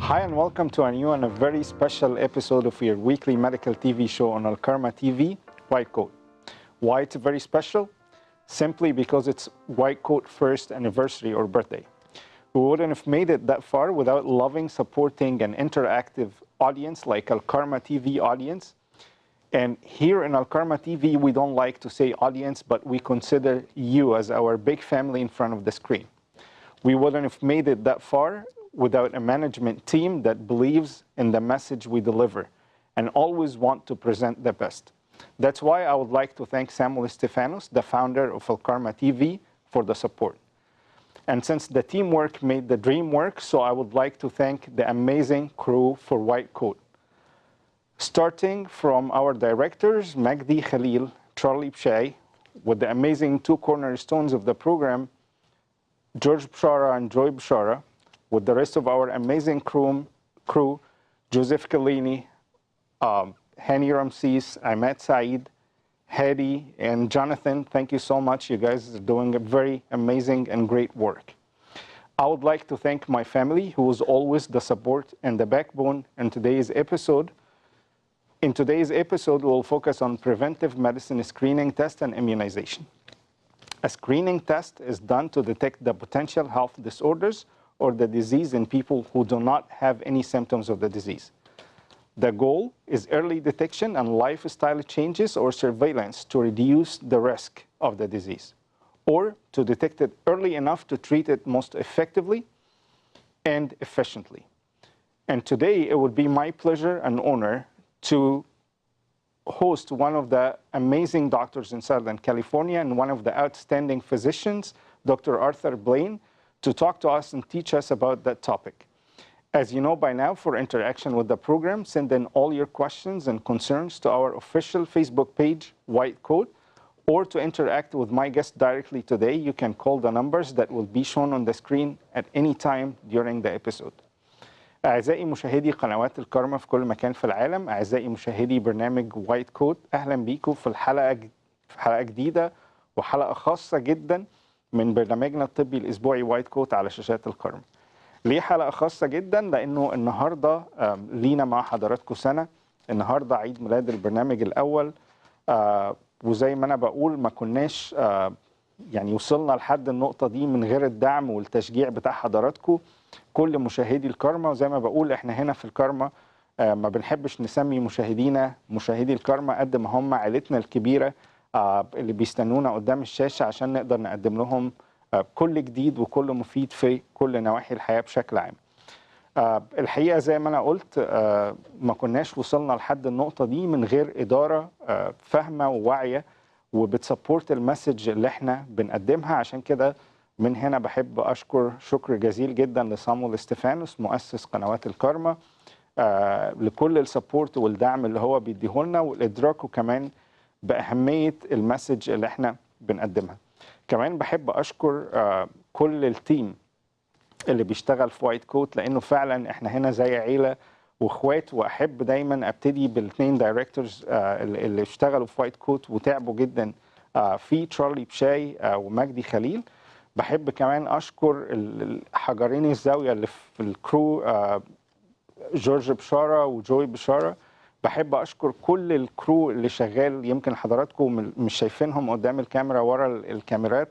Hi and welcome to a new and a very special episode of your weekly medical TV show on Alkarma TV, White Coat. Why it's very special? Simply because it's White Coat first anniversary or birthday. We wouldn't have made it that far without loving, supporting, and interactive audience like Alkarma TV audience. And here in Alkarma TV, we don't like to say audience, but we consider you as our big family in front of the screen. We wouldn't have made it that far without a management team that believes in the message we deliver and always want to present the best. That's why I would like to thank Samuel Stefanos, the founder of Alkarma TV, for the support. And since the teamwork made the dream work, so I would like to thank the amazing crew for White Coat. Starting from our directors, Magdi Khalil, Charlie Pshay, with the amazing two cornerstones of the program, George Bshara and Joy Bshara, with the rest of our amazing crew, Joseph Kalini, Hani Ramses, Ahmed Saeed, Hedy, and Jonathan. Thank you so much. You guys are doing a very amazing and great work. I would like to thank my family, who is always the support and the backbone in today's episode. In today's episode, we'll focus on preventive medicine screening test and immunization. A screening test is done to detect the potential health disorders or the disease in people who do not have any symptoms of the disease. The goal is early detection and lifestyle changes or surveillance to reduce the risk of the disease, or to detect it early enough to treat it most effectively and efficiently. And today, it would be my pleasure and honor to host one of the amazing doctors in Southern California and one of the outstanding physicians, Dr. Authur Blain, to talk to us and teach us about that topic. As you know by now, for interaction with the program, send in all your questions and concerns to our official Facebook page, White Coat, or to interact with my guest directly today, you can call the numbers that will be shown on the screen at any time during the episode. أعزائي مشاهدي قنوات الكرمة في كل مكان في العالم، أعزائي مشاهدي برنامج وايت كوت، أهلا بيكم في حلقة جديدة وحلقة خاصة جدا من برنامجنا الطبي الأسبوعي وايت كوت على شاشات الكرمة. ليه حلقة خاصة جدا؟ لأنه النهاردة لينا مع حضراتكم سنة، النهاردة عيد ميلاد البرنامج الأول، وزي ما أنا بقول ما كناش يعني وصلنا لحد النقطة دي من غير الدعم والتشجيع بتاع حضراتكم كل مشاهدي الكرمة. وزي ما بقول احنا هنا في الكرمة ما بنحبش نسمي مشاهدينا مشاهدي الكرمة قد ما هم عائلتنا الكبيرة اللي بيستنونا قدام الشاشة عشان نقدر نقدم لهم كل جديد وكل مفيد في كل نواحي الحياة بشكل عام. الحقيقة زي ما أنا قلت ما كناش وصلنا لحد النقطة دي من غير إدارة فاهمة وواعية وبتسبورت المسج اللي احنا بنقدمها. عشان كده من هنا بحب أشكر شكر جزيل جدا لصامويل ستيفانوس مؤسس قنوات الكرمة لكل السبورت والدعم اللي هو بيديهولنا والإدراك وكمان بأهمية المسج اللي احنا بنقدمها. كمان بحب أشكر كل التيم اللي بيشتغل في وايت كوت، لأنه فعلا احنا هنا زي عيلة واخوات، واحب دايما ابتدي بالاثنين دايركتورز اللي اشتغلوا في وايت كوت وتعبوا جدا في تشارلي بشاي ومجدي خليل. بحب كمان اشكر الحجرين الزاويه اللي في الكرو جورج بشاره وجوي بشاره. بحب اشكر كل الكرو اللي شغال، يمكن حضراتكم مش شايفينهم قدام الكاميرا، ورا الكاميرات،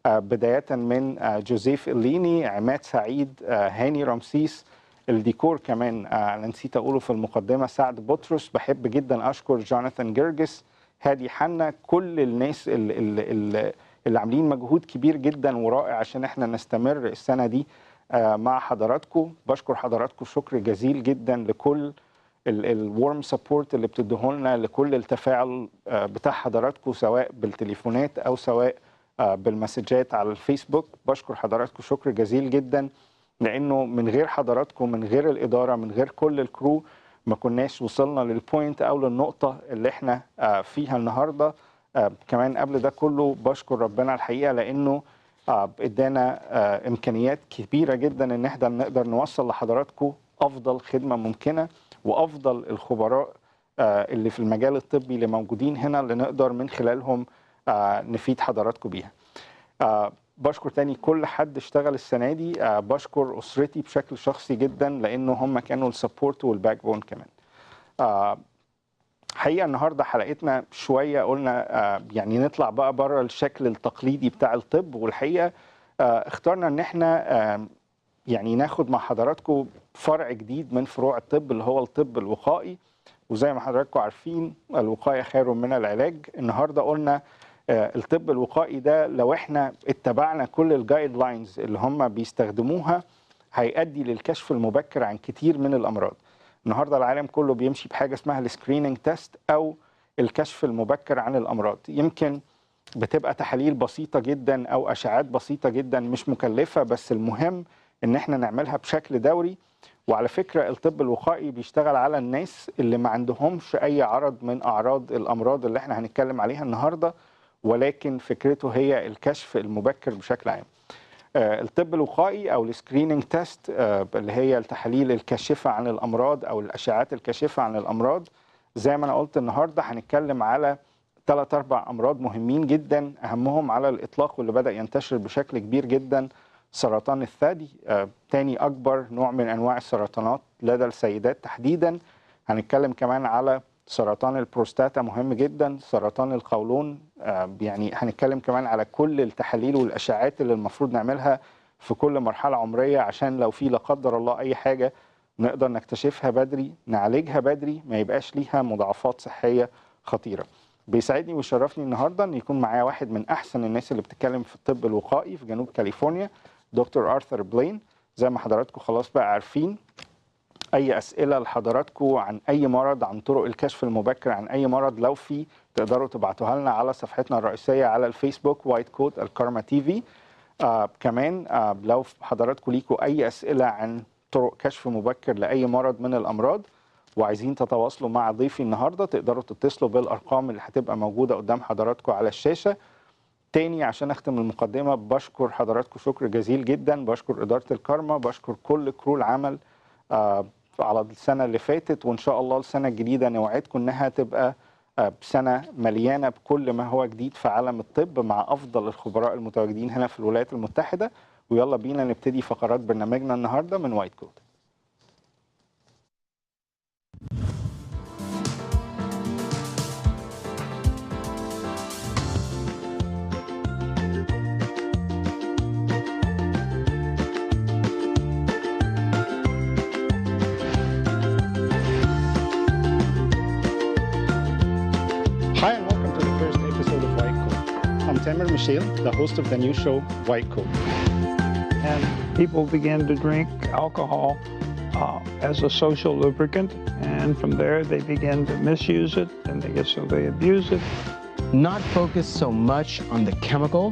بدايه من جوزيف الليني، عماد سعيد، هاني رمسيس، الديكور كمان انا نسيت اقوله في المقدمه سعد بطرس. بحب جدا اشكر جوناثان جرجس، هادي حنا، كل الناس اللي عاملين مجهود كبير جدا ورائع عشان احنا نستمر السنه دي مع حضراتكم. بشكر حضراتكم شكر جزيل جدا لكل الورم سبورت اللي بتديهولنا، لكل التفاعل بتاع حضراتكم سواء بالتليفونات او سواء بالمسجات على الفيسبوك. بشكر حضراتكم شكر جزيل جدا، لانه من غير حضراتكم، من غير الاداره، من غير كل الكرو، ما كناش وصلنا للبوينت او للنقطه اللي احنا فيها النهارده. كمان قبل ده كله بشكر ربنا الحقيقه، لانه ادانا امكانيات كبيره جدا ان احنا نقدر نوصل لحضراتكم افضل خدمه ممكنه وافضل الخبراء اللي في المجال الطبي اللي موجودين هنا، اللي نقدر من خلالهم نفيد حضراتكم بيها. بشكر تاني كل حد اشتغل السنة دي. بشكر أسرتي بشكل شخصي جدا لأنه هم كانوا السبورت والباك بون كمان. حقيقة النهاردة حلقتنا شوية قلنا يعني نطلع بقى بره الشكل التقليدي بتاع الطب، والحقيقة اخترنا ان احنا يعني ناخد مع حضراتكم فرع جديد من فروع الطب اللي هو الطب الوقائي. وزي ما حضراتكم عارفين الوقاية خير من العلاج. النهاردة قلنا الطب الوقائي ده لو احنا اتبعنا كل الجايد لاينز اللي هم بيستخدموها هيؤدي للكشف المبكر عن كتير من الأمراض. النهارده العالم كله بيمشي بحاجة اسمها السكريننج تيست أو الكشف المبكر عن الأمراض. يمكن بتبقى تحاليل بسيطة جدا أو أشعات بسيطة جدا مش مكلفة، بس المهم إن احنا نعملها بشكل دوري. وعلى فكرة الطب الوقائي بيشتغل على الناس اللي ما عندهمش أي عرض من أعراض الأمراض اللي احنا هنتكلم عليها النهاردة، ولكن فكرته هي الكشف المبكر بشكل عام. الطب الوقائي أو السكريننج تيست اللي هي التحاليل الكاشفة عن الأمراض أو الأشعات الكاشفة عن الأمراض، زي ما أنا قلت النهاردة هنتكلم على 3-4 أمراض مهمين جدا، أهمهم على الإطلاق واللي بدأ ينتشر بشكل كبير جدا سرطان الثدي، تاني أكبر نوع من أنواع السرطانات لدى السيدات تحديدا. هنتكلم كمان على سرطان البروستاتا مهم جدا، سرطان القولون، يعني هنتكلم كمان على كل التحاليل والأشعات اللي المفروض نعملها في كل مرحلة عمرية عشان لو في لا قدر الله أي حاجة نقدر نكتشفها بدري، نعالجها بدري، ما يبقاش ليها مضاعفات صحية خطيرة. بيسعدني ويشرفني النهارده ان يكون معايا واحد من احسن الناس اللي بتتكلم في الطب الوقائي في جنوب كاليفورنيا، دكتور آرثر بلين. زي ما حضراتكم خلاص بقى عارفين، اي اسئله لحضراتكم عن اي مرض، عن طرق الكشف المبكر عن اي مرض، لو في تقدروا تبعتوها لنا على صفحتنا الرئيسيه على الفيسبوك وايت كوت الكرمة تي في. كمان لو حضراتكم ليكوا اي اسئله عن طرق كشف مبكر لاي مرض من الامراض وعايزين تتواصلوا مع ضيفي النهارده، تقدروا تتصلوا بالارقام اللي هتبقى موجوده قدام حضراتكم على الشاشه. تاني عشان اختم المقدمه، بشكر حضراتكم شكر جزيل جدا، بشكر اداره الكرمة، بشكر كل كرو العمل على السنه اللي فاتت، وان شاء الله السنه الجديده نوعدكم انها تبقى سنه مليانه بكل ما هو جديد في عالم الطب مع افضل الخبراء المتواجدين هنا في الولايات المتحده. ويلا بينا نبتدي فقرات برنامجنا النهارده من وايت كوت. Hi and welcome to the first episode of White Coat. I'm Tamer, Meshel, the host of the new show White Coat. And people began to drink alcohol as a social lubricant, and from there they began to misuse it, and they abuse it. Not focus so much on the chemical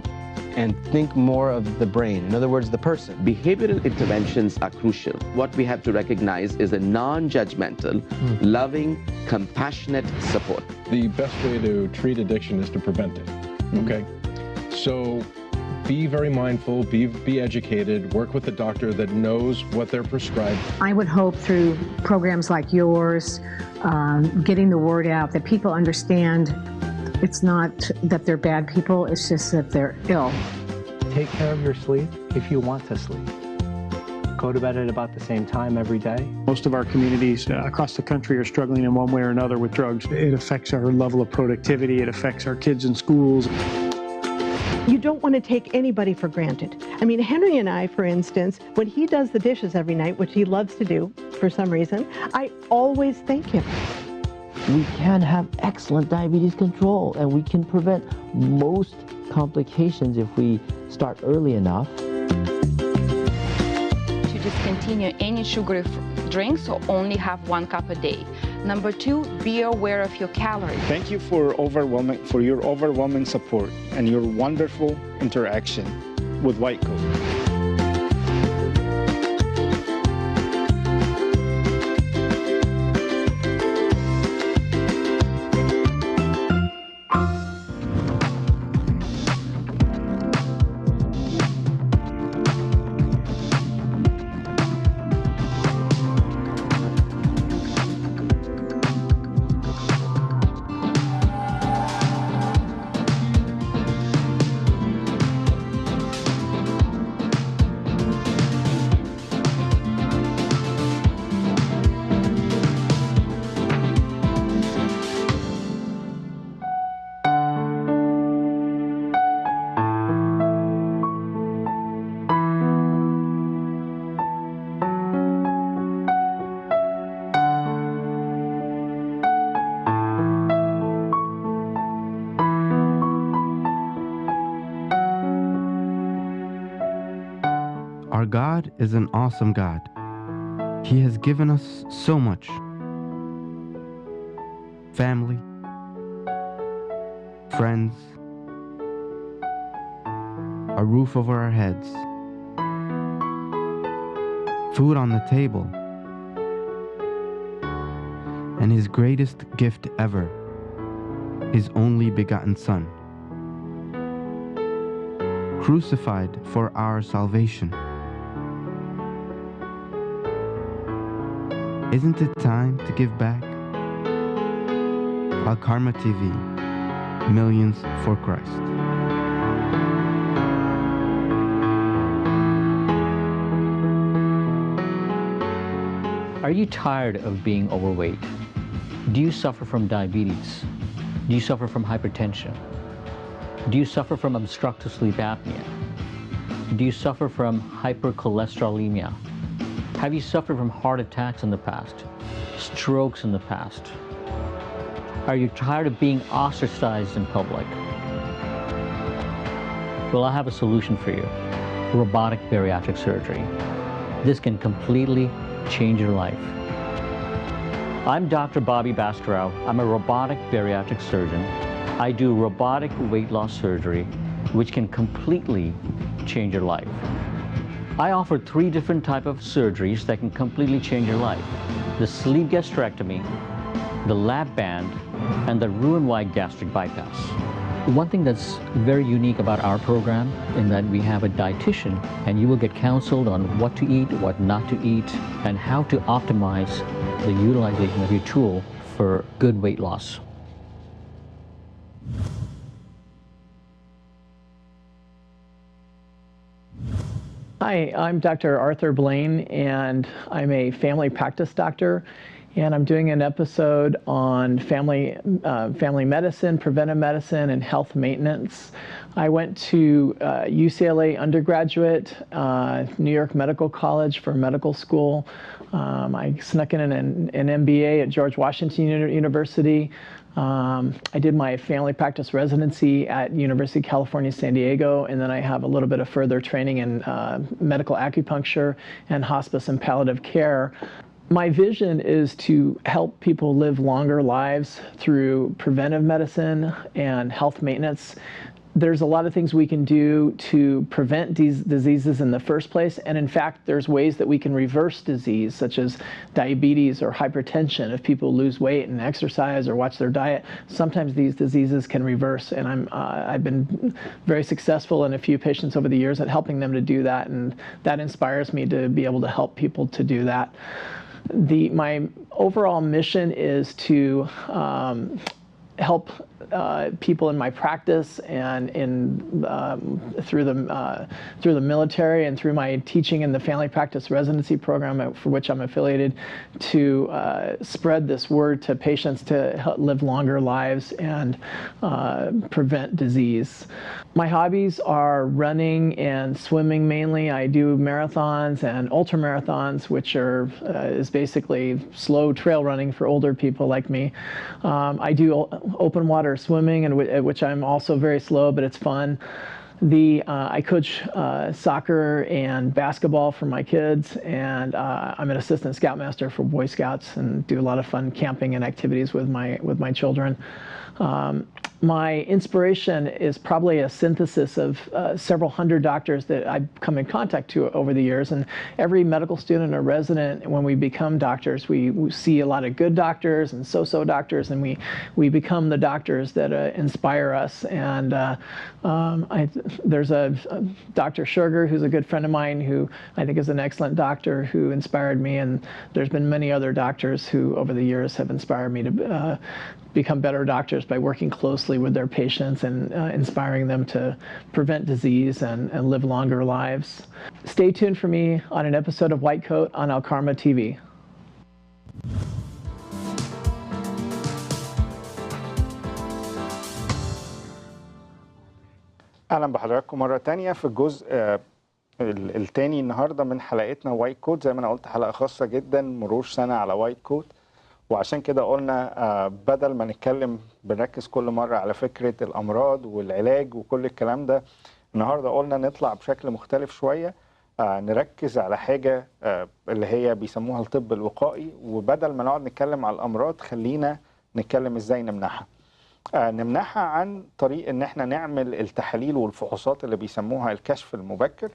and think more of the brain, in other words, the person. Behavioral interventions are crucial. What we have to recognize is a non-judgmental, loving, compassionate support. The best way to treat addiction is to prevent it, okay? So be very mindful, be educated, work with a doctor that knows what they're prescribed. I would hope through programs like yours, getting the word out, that people understand it's not that they're bad people, it's just that they're ill. Take care of your sleep if you want to sleep. Go to bed at about the same time every day. Most of our communities across the country are struggling in one way or another with drugs. It affects our level of productivity, it affects our kids in schools. You don't want to take anybody for granted. I mean, Henry and I, for instance, when he does the dishes every night, which he loves to do for some reason, I always thank him. We can have excellent diabetes control, and we can prevent most complications if we start early enough. To discontinue any sugary drinks or only have 1 cup a day. Number 2, be aware of your calories. Thank you for your overwhelming support and your wonderful interaction with White Coat. God is an awesome God. He has given us so much. Family, friends, a roof over our heads, food on the table, and His greatest gift ever, His only begotten Son, crucified for our salvation. Isn't it time to give back? Alkarma TV, millions for Christ. Are you tired of being overweight? Do you suffer from diabetes? Do you suffer from hypertension? Do you suffer from obstructive sleep apnea? Do you suffer from hypercholesterolemia? Have you suffered from heart attacks in the past? Strokes in the past? Are you tired of being ostracized in public? Well, I have a solution for you. Robotic bariatric surgery. This can completely change your life. I'm Dr. Bobby Baskerau. I'm a robotic bariatric surgeon. I do robotic weight loss surgery, which can completely change your life. I offer 3 different types of surgeries that can completely change your life. The sleeve gastrectomy, the lap band, and the Roux-en-Y gastric bypass. One thing that's very unique about our program is that we have a dietitian, and you will get counseled on what to eat, what not to eat, and how to optimize the utilization of your tool for good weight loss. Hi, I'm Dr. Authur Blain, and I'm a family practice doctor, and I'm doing an episode on family medicine, preventive medicine, and health maintenance. I went to UCLA undergraduate, New York Medical College for medical school. I snuck in an MBA at George Washington University. I did my family practice residency at University of California, San Diego, and then I have a little bit of further training in medical acupuncture and hospice and palliative care. My vision is to help people live longer lives through preventive medicine and health maintenance. There's a lot of things we can do to prevent these diseases in the first place, and in fact, there's ways that we can reverse disease, such as diabetes or hypertension. If people lose weight and exercise or watch their diet, sometimes these diseases can reverse, and I've been very successful in a few patients over the years at helping them to do that, and that inspires me to be able to help people to do that. My overall mission is to help people in my practice and through the military and through my teaching in the family practice residency program for which I'm affiliated, to spread this word to patients to live longer lives and prevent disease. My hobbies are running and swimming mainly. I do marathons and ultramarathons, which is basically slow trail running for older people like me. I do open water swimming, at which I'm also very slow, but it's fun. I coach soccer and basketball for my kids, and I'm an assistant scoutmaster for Boy Scouts and do a lot of fun camping and activities with my children. My inspiration is probably a synthesis of several hundred doctors that I've come in contact to over the years. And every medical student or resident, when we become doctors, we see a lot of good doctors and so-so doctors, and we become the doctors that inspire us. And there's a Dr. Sugar, who's a good friend of mine, who I think is an excellent doctor, who inspired me. And there's been many other doctors who over the years have inspired me to become better doctors by working closely with their patients and inspiring them to prevent disease and live longer lives. Stay tuned for me on an episode of White Coat on Alkarma TV. أهلا بحضراتكم مرة تانية في الجزء التاني النهاردة من حلقتنا وايت كوت. زي ما أنا قلت حلقة خاصة جدا، مرور سنة على وايت كوت، وعشان كده قلنا بدل ما نتكلم بنركز كل مرة على فكرة الأمراض والعلاج وكل الكلام ده، النهاردة قلنا نطلع بشكل مختلف شوية، نركز على حاجة اللي هي بيسموها الطب الوقائي، وبدل ما نقعد نتكلم على الأمراض خلينا نتكلم إزاي نمنعها. نمنعها عن طريق إن احنا نعمل التحاليل والفحوصات اللي بيسموها الكشف المبكر.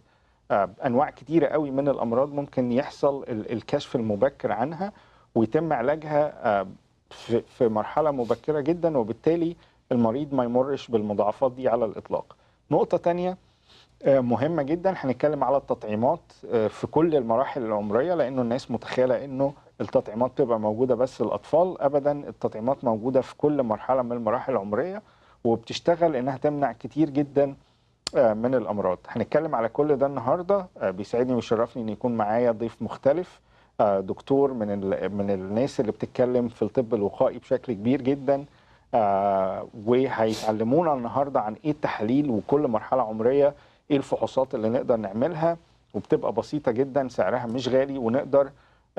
أنواع كتيرة قوي من الأمراض ممكن يحصل الكشف المبكر عنها ويتم علاجها في مرحلة مبكرة جدا، وبالتالي المريض ما يمرش بالمضاعفات دي على الإطلاق. نقطة تانية مهمة جدا، هنتكلم على التطعيمات في كل المراحل العمرية، لأنه الناس متخيلة إنه التطعيمات تبقى موجودة بس للأطفال. أبدا، التطعيمات موجودة في كل مرحلة من المراحل العمرية، وبتشتغل إنها تمنع كتير جدا من الأمراض. هنتكلم على كل ده النهاردة. بيسعدني ويشرفني إن يكون معايا ضيف مختلف، دكتور من الناس اللي بتتكلم في الطب الوقائي بشكل كبير جدا، وهيتعلمونا النهاردة عن إيه التحاليل وكل مرحلة عمرية ايه الفحوصات اللي نقدر نعملها، وبتبقى بسيطة جدا، سعرها مش غالي، ونقدر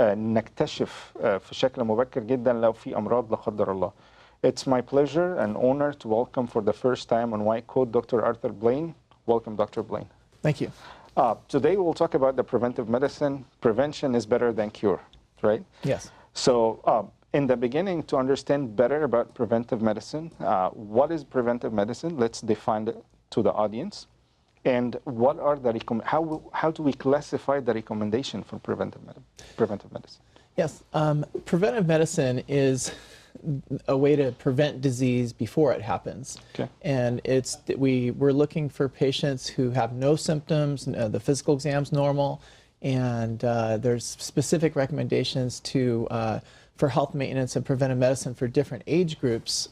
نكتشف في شكل مبكر جدا لو في أمراض لا قدر الله. It's my pleasure and honor to welcome for the first time on White Coat Dr. Authur Blain. Welcome, Dr. Blain. Thank you. Today we'll talk about the preventive medicine. Prevention is better than cure, right? Yes. So in the beginning, to understand better about preventive medicine, what is preventive medicine? Let's define it to the audience. And what are the how do we classify the recommendation for preventive medicine? Yes, preventive medicine is a way to prevent disease before it happens. Okay. And we're looking for patients who have no symptoms, the physical exam's normal, and there's specific recommendations for health maintenance and preventive medicine for different age groups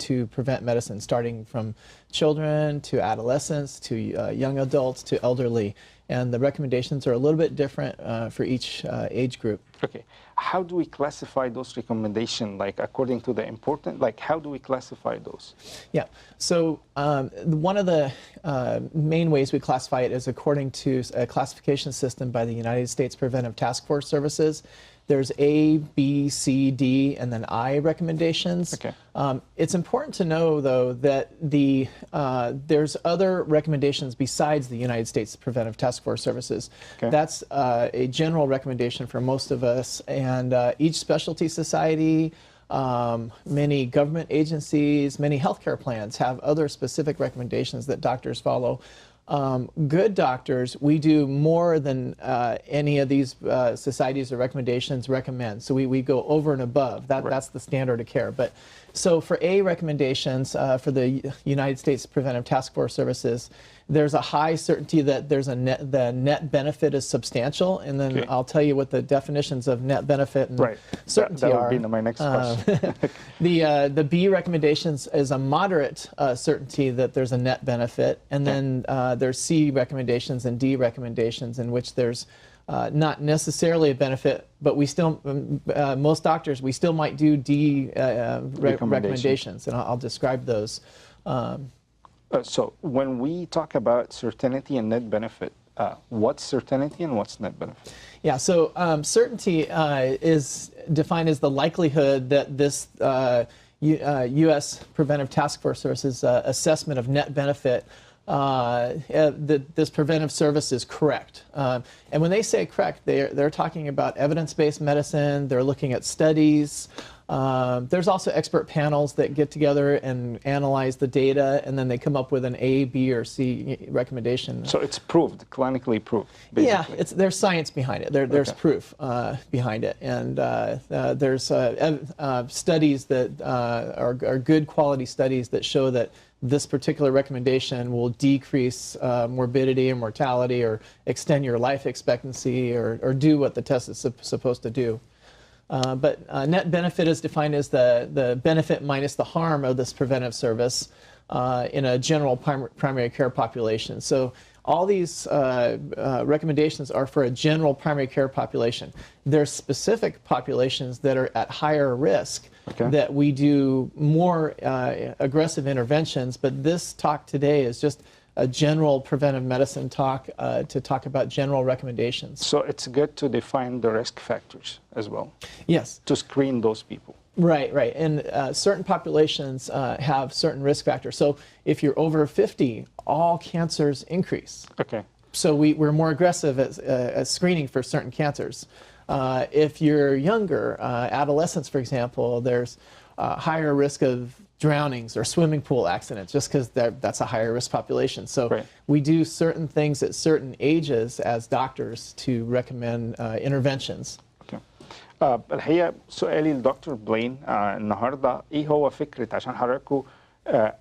to prevent medicine, starting from children to adolescents to young adults to elderly. And the recommendations are a little bit different for each age group. Okay. How do we classify those recommendations, like according to the important, like how do we classify those? Yeah, so one of the main ways we classify it is according to a classification system by the United States Preventive Task Force Services. There's A, B, C, D, and then I recommendations. Okay. It's important to know, though, that there's other recommendations besides the United States Preventive Task Force Services. Okay. That's a general recommendation for most of us, and each specialty society, many government agencies, many healthcare plans have other specific recommendations that doctors follow. Good doctors, we do more than any of these societies or recommendations recommend. So we go over and above. That's the standard of care. But so for A recommendations for the United States Preventive Task Force Services, there's a high certainty that the net benefit is substantial, and then Okay. I'll tell you what the definitions of net benefit and certainty that are. would be my next question. The B recommendations is a moderate certainty that there's a net benefit, and then there's C recommendations and D recommendations in which there's not necessarily a benefit, but we still, most doctors, we still might do D recommendations, and I'll describe those. So when we talk about certainty and net benefit, what's certainty and what's net benefit? Yeah, so certainty is defined as the likelihood that this U.S. Preventive Task Force Services assessment of net benefit, that this preventive service is correct. And when they say correct, they're talking about evidence-based medicine, they're looking at studies. There's also expert panels that get together and analyze the data, and then they come up with an A, B, or C recommendation. So it's proved, clinically proved, basically. Yeah, there's science behind it. There's proof behind it, and there's studies that are good quality studies that show that this particular recommendation will decrease morbidity or mortality or extend your life expectancy or do what the test is supposed to do. But net benefit is defined as the benefit minus the harm of this preventive service in a general primary care population. So all these recommendations are for a general primary care population. There's specific populations that are at higher risk that we do more aggressive interventions, but this talk today is just a general preventive medicine talk to talk about general recommendations. So it's good to define the risk factors as well. Yes. To screen those people. Right, right. And certain populations have certain risk factors. So if you're over 50, all cancers increase. Okay. so we're more aggressive at screening for certain cancers. If you're younger, adolescents, for example, there's higher risk of drownings or swimming pool accidents just because that's a higher risk population. So we do certain things at certain ages as doctors to recommend interventions. الحقيقة سؤالي لدكتور بلين النهاردة ايه هو فكرة عشان حضراتكم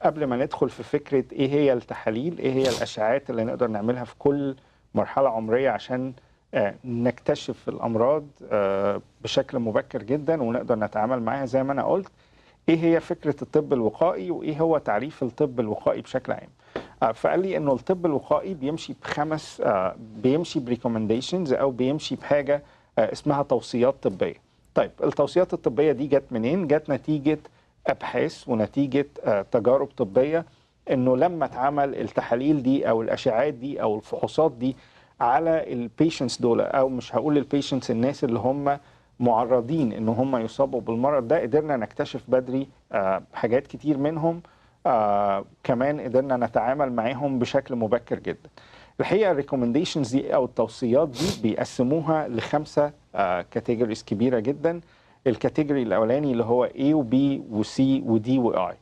قبل ما ندخل في فكرة ايه هي التحاليل ايه هي الاشعاعات اللي نقدر نعملها في كل مرحلة عمرية عشان نكتشف الامراض بشكل مبكر جدا ونقدر نتعامل معاها زي ما انا قلت ايه هي فكرة الطب الوقائي وايه هو تعريف الطب الوقائي بشكل عام. فقال لي انه الطب الوقائي بيمشي بخمس بيمشي بريكومنديشنز او بيمشي بحاجة اسمها توصيات طبية. طيب التوصيات الطبية دي جت منين؟ جت نتيجة أبحاث ونتيجة تجارب طبية إنه لما اتعمل التحاليل دي أو الأشعاعات دي أو الفحوصات دي على البيشنتس دول أو مش هقول البيشنتس الناس اللي هم معرضين إن هم يصابوا بالمرض ده قدرنا نكتشف بدري حاجات كتير منهم كمان قدرنا نتعامل معاهم بشكل مبكر جدا. الحقيقه الريكومنديشنز دي او التوصيات دي بيقسموها لخمسه كاتيجوريز كبيره جدا. الكاتيجوري الاولاني اللي هو A و B و C و D و I.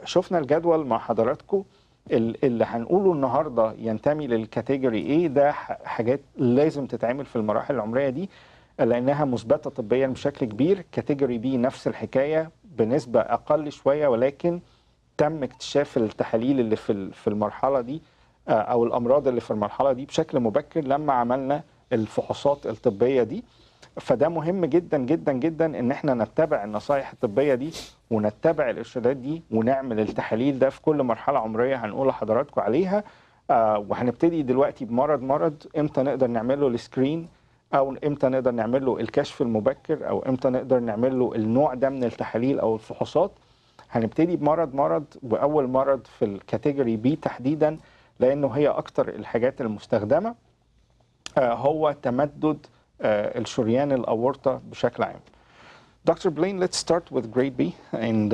شفنا الجدول مع حضراتكم اللي هنقوله النهارده ينتمي للكاتيجوري A ده حاجات لازم تتعمل في المراحل العمريه دي لانها مثبته طبيا بشكل كبير. كاتيجوري B نفس الحكايه بنسبه اقل شويه ولكن تم اكتشاف التحاليل اللي في المرحله دي او الامراض اللي في المرحله دي بشكل مبكر لما عملنا الفحوصات الطبيه دي. فده مهم جدا جدا جدا ان احنا نتبع النصائح الطبيه دي ونتبع الارشادات دي ونعمل التحاليل ده في كل مرحله عمريه هنقول لحضراتكم عليها. وهنبتدي دلوقتي بمرض امتى نقدر نعمل له السكرين او امتى نقدر نعمل له الكشف المبكر او امتى نقدر نعمل له النوع ده من التحاليل او الفحوصات. هنبتدي بمرض واول مرض في الكاتيجوري بي تحديدا لانه هي اكتر الحاجات المستخدمه هو تمدد الشريان الاورطه بشكل عام. Dr. Blain, let's start with grade B and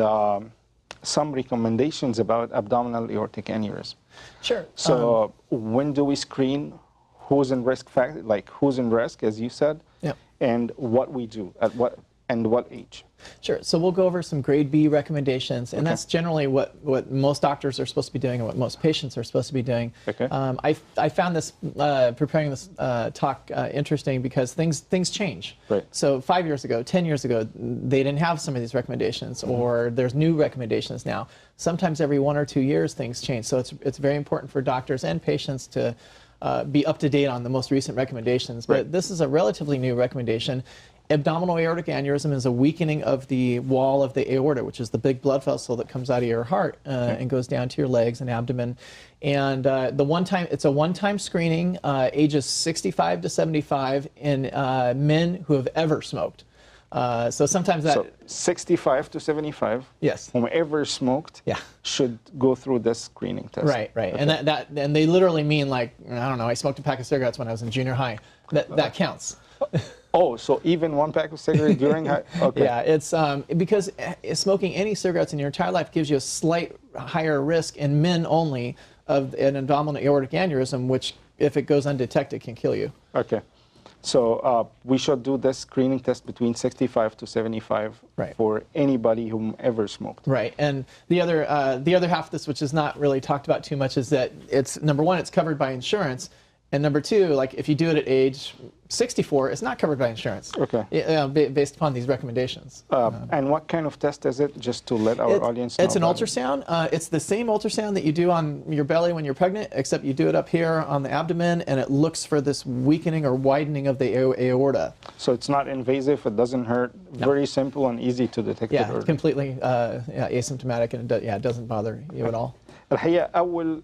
some recommendations about abdominal aortic aneurysm. Sure. So when do we screen? Who's in risk factor? Like who's in risk, as you said, and what we do at what age? Sure. So we'll go over some grade B recommendations, and that's generally what most doctors are supposed to be doing and what most patients are supposed to be doing. Okay. I found this preparing this talk interesting because things change. Right. So 5 years ago, 10 years ago, they didn't have some of these recommendations, or there's new recommendations now. Sometimes every 1 or 2 years things change. So it's very important for doctors and patients to be up to date on the most recent recommendations. But this is a relatively new recommendation. Abdominal aortic aneurysm is a weakening of the wall of the aorta, which is the big blood vessel that comes out of your heart and goes down to your legs and abdomen. And it's a one-time screening, ages 65 to 75 in men who have ever smoked. So sometimes that... So 65 to 75, yes, whomever smoked should go through this screening test. Right. Okay. And they literally mean like, I don't know, I smoked a pack of cigarettes when I was in junior high. That counts. Oh, so even one pack of cigarettes during high? Okay. Yeah, it's because smoking any cigarettes in your entire life gives you a slight higher risk in men only of an abdominal aortic aneurysm, which if it goes undetected can kill you. Okay. So we should do this screening test between 65 to 75 for anybody who ever smoked. Right, and the other half of this, which is not really talked about too much, is that it's number one, it's covered by insurance, and number two, like if you do it at age 64, it's not covered by insurance. Okay. Based upon these recommendations. And what kind of test is it, just to let our audience know? It's an ultrasound. It's the same ultrasound that you do on your belly when you're pregnant, except you do it up here on the abdomen, and it looks for this weakening or widening of the aorta. So it's not invasive, it doesn't hurt, very simple and easy to detect. Yeah, it's completely asymptomatic, and it doesn't bother you at all. الحقيقة أول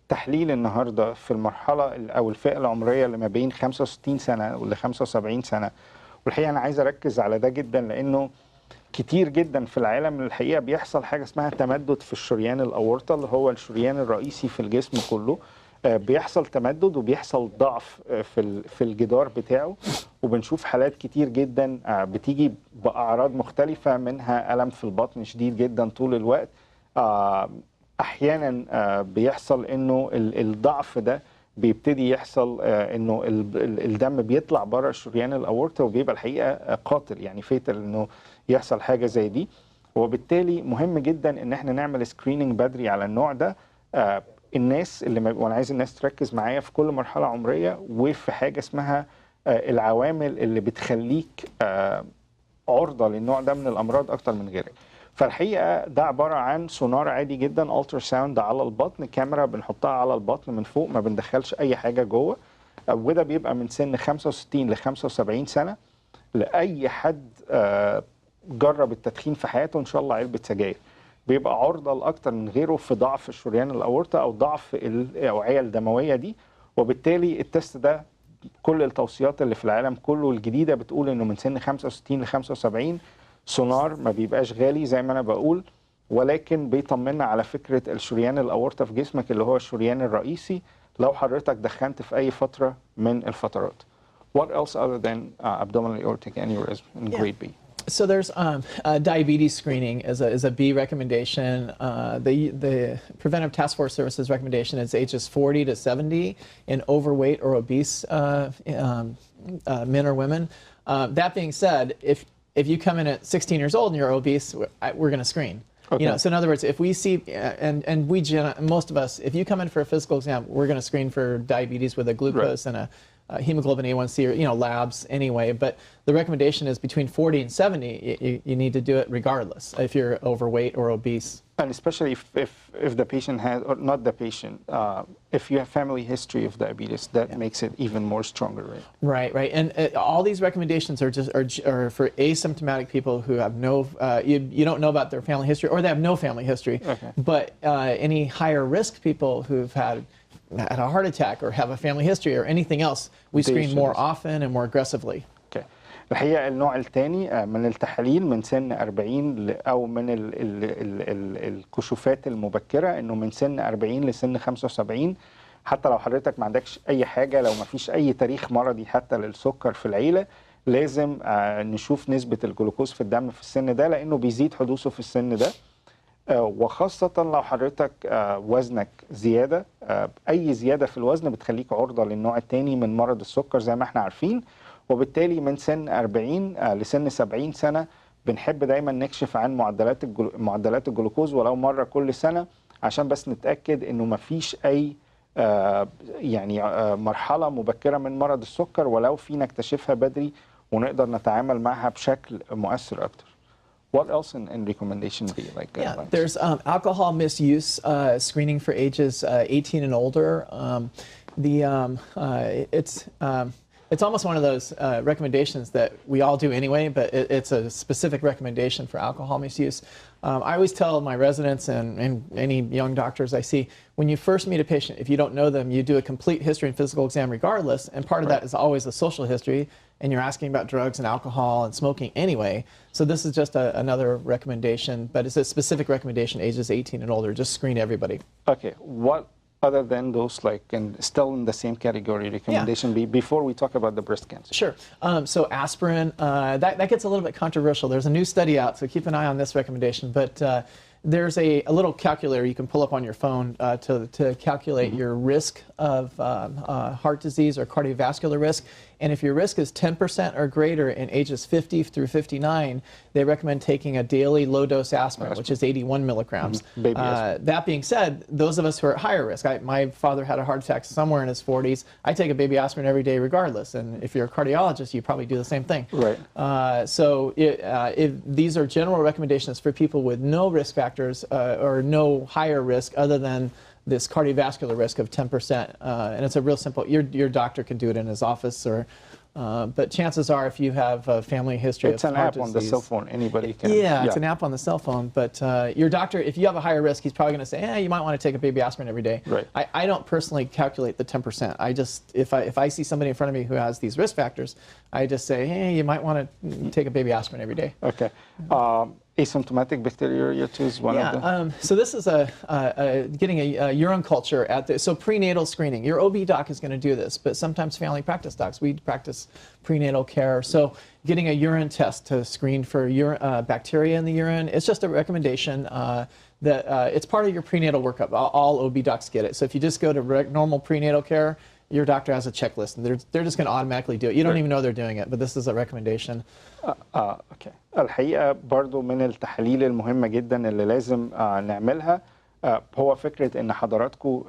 تحليل النهارده في المرحله او الفئه العمريه اللي ما بين 65 سنه ولا 75 سنه. والحقيقه انا عايز اركز على ده جدا لانه كتير جدا في العالم الحقيقه بيحصل حاجه اسمها تمدد في الشريان الاورطه اللي هو الشريان الرئيسي في الجسم كله. بيحصل تمدد وبيحصل ضعف في الجدار بتاعه وبنشوف حالات كتير جدا بتيجي باعراض مختلفه منها الم في البطن شديد جدا طول الوقت. احيانا بيحصل انه الضعف ده بيبتدي يحصل انه الدم بيطلع بره شريان الاورطه، وبيبقى الحقيقه قاتل يعني فيتال انه يحصل حاجه زي دي. وبالتالي مهم جدا ان احنا نعمل سكريننج بدري على النوع ده. الناس اللي وانا عايز الناس تركز معايا في كل مرحله عمريه، وفي حاجه اسمها العوامل اللي بتخليك عرضه للنوع ده من الامراض اكتر من غيرك. فالحقيقه ده عباره عن سونار عادي جدا، الترا ساوند على البطن، كاميرا بنحطها على البطن من فوق، ما بندخلش اي حاجه جوه. وده بيبقى من سن 65 ل 75 سنه لاي حد جرب التدخين في حياته، ان شاء الله علبه سجاير، بيبقى عرضه لاكتر من غيره في ضعف الشريان الاورطه او ضعف الاوعيه الدمويه دي. وبالتالي التست ده كل التوصيات اللي في العالم كله الجديده بتقول انه من سن 65 ل 75 سونار ما بيبقاش غالي زي ما انا بقول، ولكن بيطمنا على فكره الشريان الاورطه في جسمك اللي هو الشريان الرئيسي لو حضرتك دخنت في اي فتره من الفترات. What else other than abdominal aortic aneurysm in grade B? So there's diabetes screening is a B recommendation. The Preventive Task Force Services recommendation is ages 40 to 70 in overweight or obese men or women. That being said, if you come in at 16 years old and you're obese, we're going to screen. Okay. You know, so in other words, if we see, and most of us, if you come in for a physical exam, we're going to screen for diabetes with a glucose and a hemoglobin A1C, or labs anyway. But the recommendation is between 40 and 70, you need to do it regardless if you're overweight or obese. And especially if the patient has, or not the patient, if you have family history of diabetes, that makes it even more stronger, right? Right. And all these recommendations are for asymptomatic people who have no, you don't know about their family history, or they have no family history. Okay. But any higher risk people who've had a heart attack or have a family history or anything else, we screen more often and more aggressively. Okay. الحقيقه النوع الثاني من التحاليل من سن 40 او من الكشوفات المبكره انه من سن 40 لسن 75. حتى لو حضرتك ما عندكش اي حاجه، لو ما فيش اي تاريخ مرضي حتى للسكر في العيله، لازم نشوف نسبه الجلوكوز في الدم في السن ده، لانه بيزيد حدوثه في السن ده. وخاصة لو حضرتك وزنك زيادة، أي زيادة في الوزن بتخليك عرضة للنوع الثاني من مرض السكر زي ما احنا عارفين. وبالتالي من سن 40 لسن 70 سنة بنحب دايما نكشف عن معدلات الجلوكوز ولو مرة كل سنة، عشان بس نتأكد انه ما فيش أي مرحلة مبكرة من مرض السكر، ولو فينا نكتشفها بدري ونقدر نتعامل معها بشكل مؤثر أكتر. What else in recommendation be like? There's alcohol misuse screening for ages 18 and older. It's almost one of those recommendations that we all do anyway, but it's a specific recommendation for alcohol misuse. I always tell my residents and any young doctors I see, when you first meet a patient, if you don't know them, you do a complete history and physical exam regardless, and part of that is always the social history, and you're asking about drugs and alcohol and smoking anyway. So this is just another recommendation, but it's a specific recommendation, ages 18 and older, just screen everybody. Okay, what other than those, like, and still in the same category recommendation before we talk about the breast cancer? Sure. So aspirin, that gets a little bit controversial. There's a new study out, so keep an eye on this recommendation. But there's a little calculator you can pull up on your phone to calculate your risk of heart disease or cardiovascular risk. And if your risk is 10% or greater in ages 50 through 59, they recommend taking a daily low-dose aspirin, which is 81 milligrams. That being said, those of us who are at higher risk, my father had a heart attack somewhere in his 40s. I take a baby aspirin every day regardless. And if you're a cardiologist, you probably do the same thing. Right. So if these are general recommendations for people with no risk factors or no higher risk other than this cardiovascular risk of 10%, and it's a real simple, your doctor can do it in his office, or but chances are if you have a family history of heart disease. It's an app on the cell phone, anybody can. Yeah, it's an app on the cell phone, but your doctor, if you have a higher risk, he's probably going to say, you might want to take a baby aspirin every day. Right. I don't personally calculate the 10%. I just, if I see somebody in front of me who has these risk factors, I just say, you might want to take a baby aspirin every day. Okay. Asymptomatic bacteriuria too is one of them. So this is getting a urine culture at the prenatal screening. Your OB doc is going to do this, but sometimes family practice docs, we practice prenatal care. So getting a urine test to screen for bacteria in the urine, it's just a recommendation that it's part of your prenatal workup. All OB docs get it. So if you just go to normal prenatal care, your doctor has a checklist, and they're just going to automatically do it. You don't even know they're doing it, but this is a recommendation. اوكي. الحقيقه برضو من التحاليل المهمه جدا اللي لازم نعملها هو فكره ان حضراتكم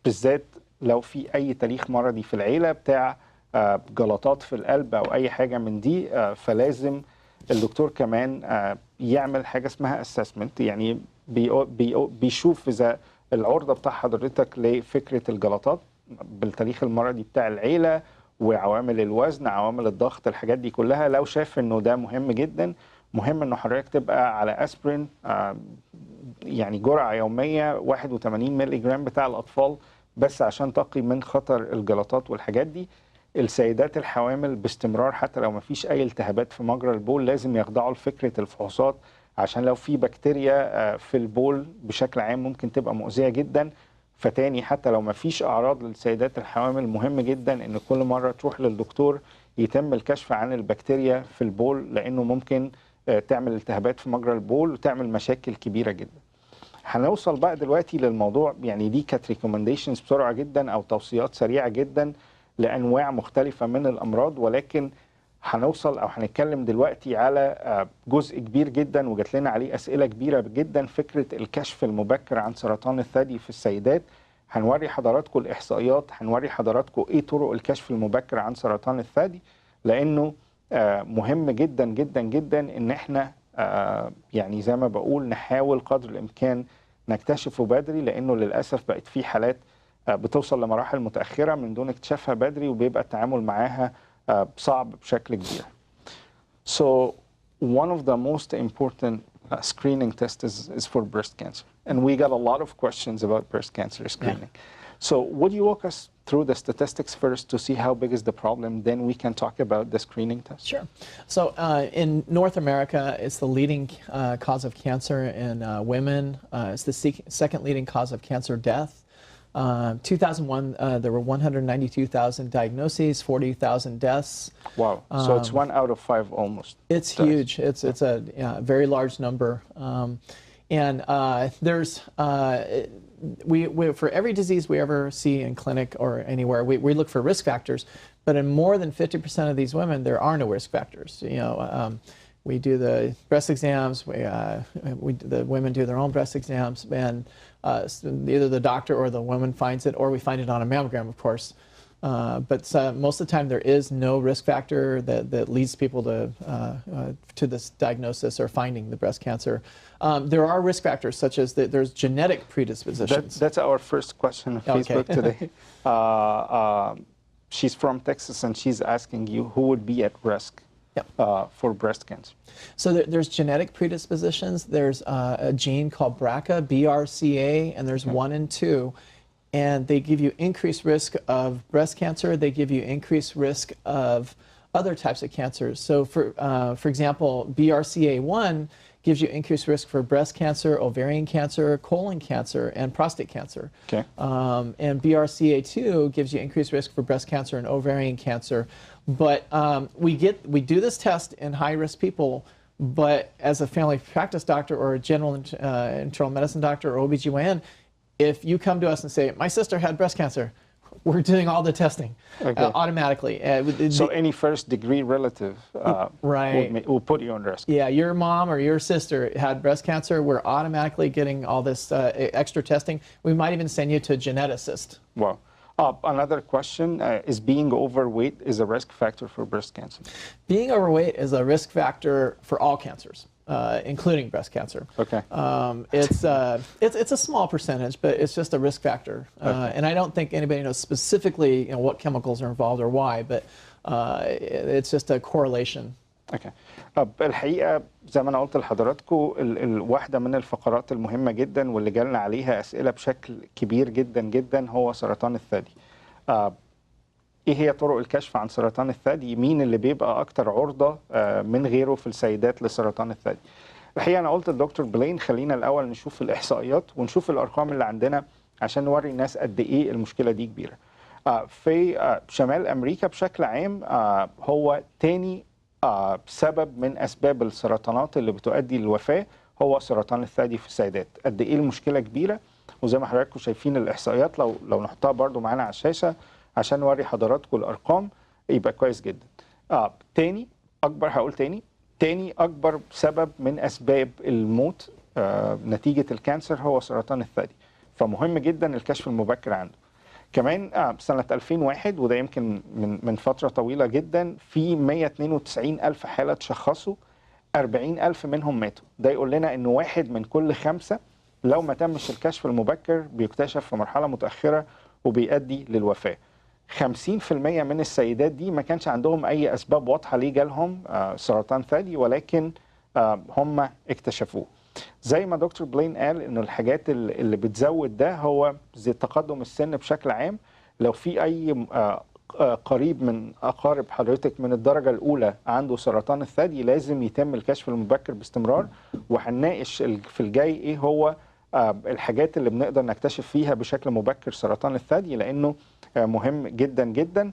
بالذات لو في اي تاريخ مرضي في العيله بتاع جلطات في القلب او اي حاجه من دي فلازم الدكتور كمان يعمل حاجه اسمها اسسمنت، يعني بيشوف اذا العرضه بتاع حضرتك لفكره الجلطات بالتاريخ المرضي بتاع العيله وعوامل الوزن، عوامل الضغط، الحاجات دي كلها. لو شاف انه ده مهم جدا، مهم انه حضرتك تبقى على اسبرين يعني جرعه يوميه 81 مللي جرام بتاع الاطفال بس عشان تقي من خطر الجلطات والحاجات دي. السيدات الحوامل باستمرار حتى لو ما فيش اي التهابات في مجرى البول لازم يخضعوا لفكره الفحوصات، عشان لو في بكتيريا في البول بشكل عام ممكن تبقى مؤذيه جدا. فتاني حتى لو ما فيش اعراض للسيدات الحوامل مهم جدا ان كل مره تروح للدكتور يتم الكشف عن البكتيريا في البول، لانه ممكن تعمل التهابات في مجرى البول وتعمل مشاكل كبيره جدا. هنوصل بقى دلوقتي للموضوع، يعني دي كانت ريكومنديشنز بسرعه جدا او توصيات سريعه جدا لانواع مختلفه من الامراض، ولكن هنوصل او هنتكلم دلوقتي على جزء كبير جدا وجات لنا عليه اسئله كبيره جدا، فكره الكشف المبكر عن سرطان الثدي في السيدات. هنوري حضراتكم الاحصائيات، هنوري حضراتكم ايه طرق الكشف المبكر عن سرطان الثدي، لانه مهم جدا جدا جدا ان احنا يعني زي ما بقول نحاول قدر الامكان نكتشفه بدري، لانه للاسف بقت في حالات بتوصل لمراحل متاخره من دون اكتشافها بدري وبيبقى التعامل معاها صعب بشكل كبير. So one of the most important screening tests is for breast cancer, and we got a lot of questions about breast cancer screening. So would you walk us through the statistics first to see how big is the problem, then we can talk about the screening test? Sure. So in North America, it's the leading cause of cancer in women. It's the second leading cause of cancer death. 2001, there were 192,000 diagnoses, 40,000 deaths. Wow! So it's 1 out of 5 almost. It's huge. It's a very large number, and there's for every disease we ever see in clinic or anywhere, we look for risk factors, but in more than 50% of these women, there are no risk factors. You know. We do the breast exams. The women do their own breast exams, and either the doctor or the woman finds it, or we find it on a mammogram, of course. But most of the time, there is no risk factor that leads people to this diagnosis or finding the breast cancer. There are risk factors such as there's genetic predispositions. That's our first question on Facebook today. She's from Texas, and she's asking you who would be at risk. For breast cancer. So there's genetic predispositions. There's a gene called BRCA, BRCA, and there's 1 and 2. And they give you increased risk of breast cancer. They give you increased risk of other types of cancers. So for example, BRCA1 gives you increased risk for breast cancer, ovarian cancer, colon cancer, and prostate cancer. Okay. And BRCA2 gives you increased risk for breast cancer and ovarian cancer. But we do this test in high-risk people, but as a family practice doctor or a general internal medicine doctor or OBGYN, if you come to us and say, my sister had breast cancer, we're doing all the testing automatically. So any first-degree relative will put you on risk. Yeah, your mom or your sister had breast cancer, we're automatically getting all this extra testing. We might even send you to a geneticist. Wow. Another question, is being overweight is a risk factor for breast cancer? Being overweight is a risk factor for all cancers, including breast cancer. Okay. It's a small percentage, but it's just a risk factor. And I don't think anybody knows specifically what chemicals are involved or why, but it's just a correlation. Okay. الحقيقة زي ما أنا قلت لحضراتكم واحدة من الفقرات المهمة جدا واللي جالنا عليها أسئلة بشكل كبير جدا جدا هو سرطان الثدي. إيه هي طرق الكشف عن سرطان الثدي؟ مين اللي بيبقى أكتر عرضة من غيره في السيدات لسرطان الثدي؟ الحقيقه انا قلت لدكتور بلين خلينا الاول نشوف الاحصائيات ونشوف الارقام اللي عندنا عشان نوري الناس قد ايه المشكله دي كبيره. في شمال امريكا بشكل عام هو تاني سبب من اسباب السرطانات اللي بتؤدي للوفاه هو سرطان الثدي في السيدات. قد ايه المشكله كبيره، وزي ما حضراتكم شايفين الاحصائيات لو نحطها برضو معانا على الشاشه عشان نوري حضراتكم الارقام يبقى كويس جدا. تاني اكبر سبب من اسباب الموت نتيجه الكانسر هو سرطان الثدي، فمهم جدا الكشف المبكر عنده. كمان سنة 2001 وده يمكن من فترة طويلة جدا في 192 ألف حالة تشخصوا، 40 ألف منهم ماتوا. ده يقول لنا إنه 1 من كل 5 لو ما تمش الكشف المبكر بيكتشف في مرحلة متأخرة وبيؤدي للوفاة. 50% من السيدات دي ما كانش عندهم أي أسباب واضحة ليه جالهم سرطان ثدي، ولكن هم اكتشفوه. زي ما دكتور بلين قال انه الحاجات اللي بتزود ده هو زي تقدم السن بشكل عام. لو في اي قريب من اقارب حضرتك من الدرجه الاولى عنده سرطان الثدي لازم يتم الكشف المبكر باستمرار، وهنناقش في الجاي ايه هو الحاجات اللي بنقدر نكتشف فيها بشكل مبكر سرطان الثدي لانه مهم جدا جدا.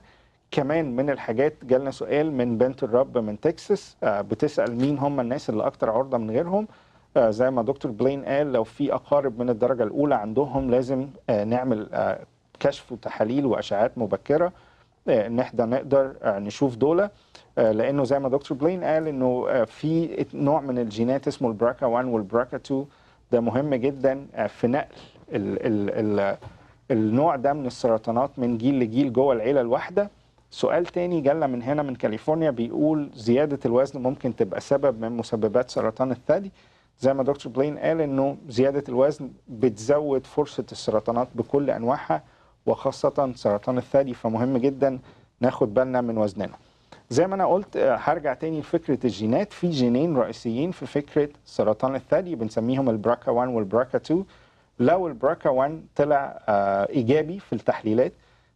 كمان من الحاجات جالنا سؤال من بنت الرب من تكساس بتسأل مين هم الناس اللي اكتر عرضة من غيرهم. زي ما دكتور بلين قال لو في أقارب من الدرجة الأولى عندهم لازم نعمل كشف وتحاليل وأشعات مبكرة إن احنا نقدر نشوف دولة، لأنه زي ما دكتور بلين قال إنه في نوع من الجينات اسمه البراكا 1 والبراكا 2 ده مهم جدا في نقل النوع ده من السرطانات من جيل لجيل جوه العيلة الواحدة. سؤال تاني جالنا من هنا من كاليفورنيا بيقول زيادة الوزن ممكن تبقى سبب من مسببات سرطان الثدي. زي ما دكتور بلين قال انه زيادة الوزن بتزود فرصة السرطانات بكل انواعها وخاصة سرطان الثدي، فمهم جدا ناخد بالنا من وزننا. زي ما انا قلت هرجع تاني لفكرة الجينات. في جينين رئيسيين في فكرة سرطان الثدي بنسميهم البراكا 1 والبراكا 2. لو البراكا 1 طلع ايجابي في التحليلات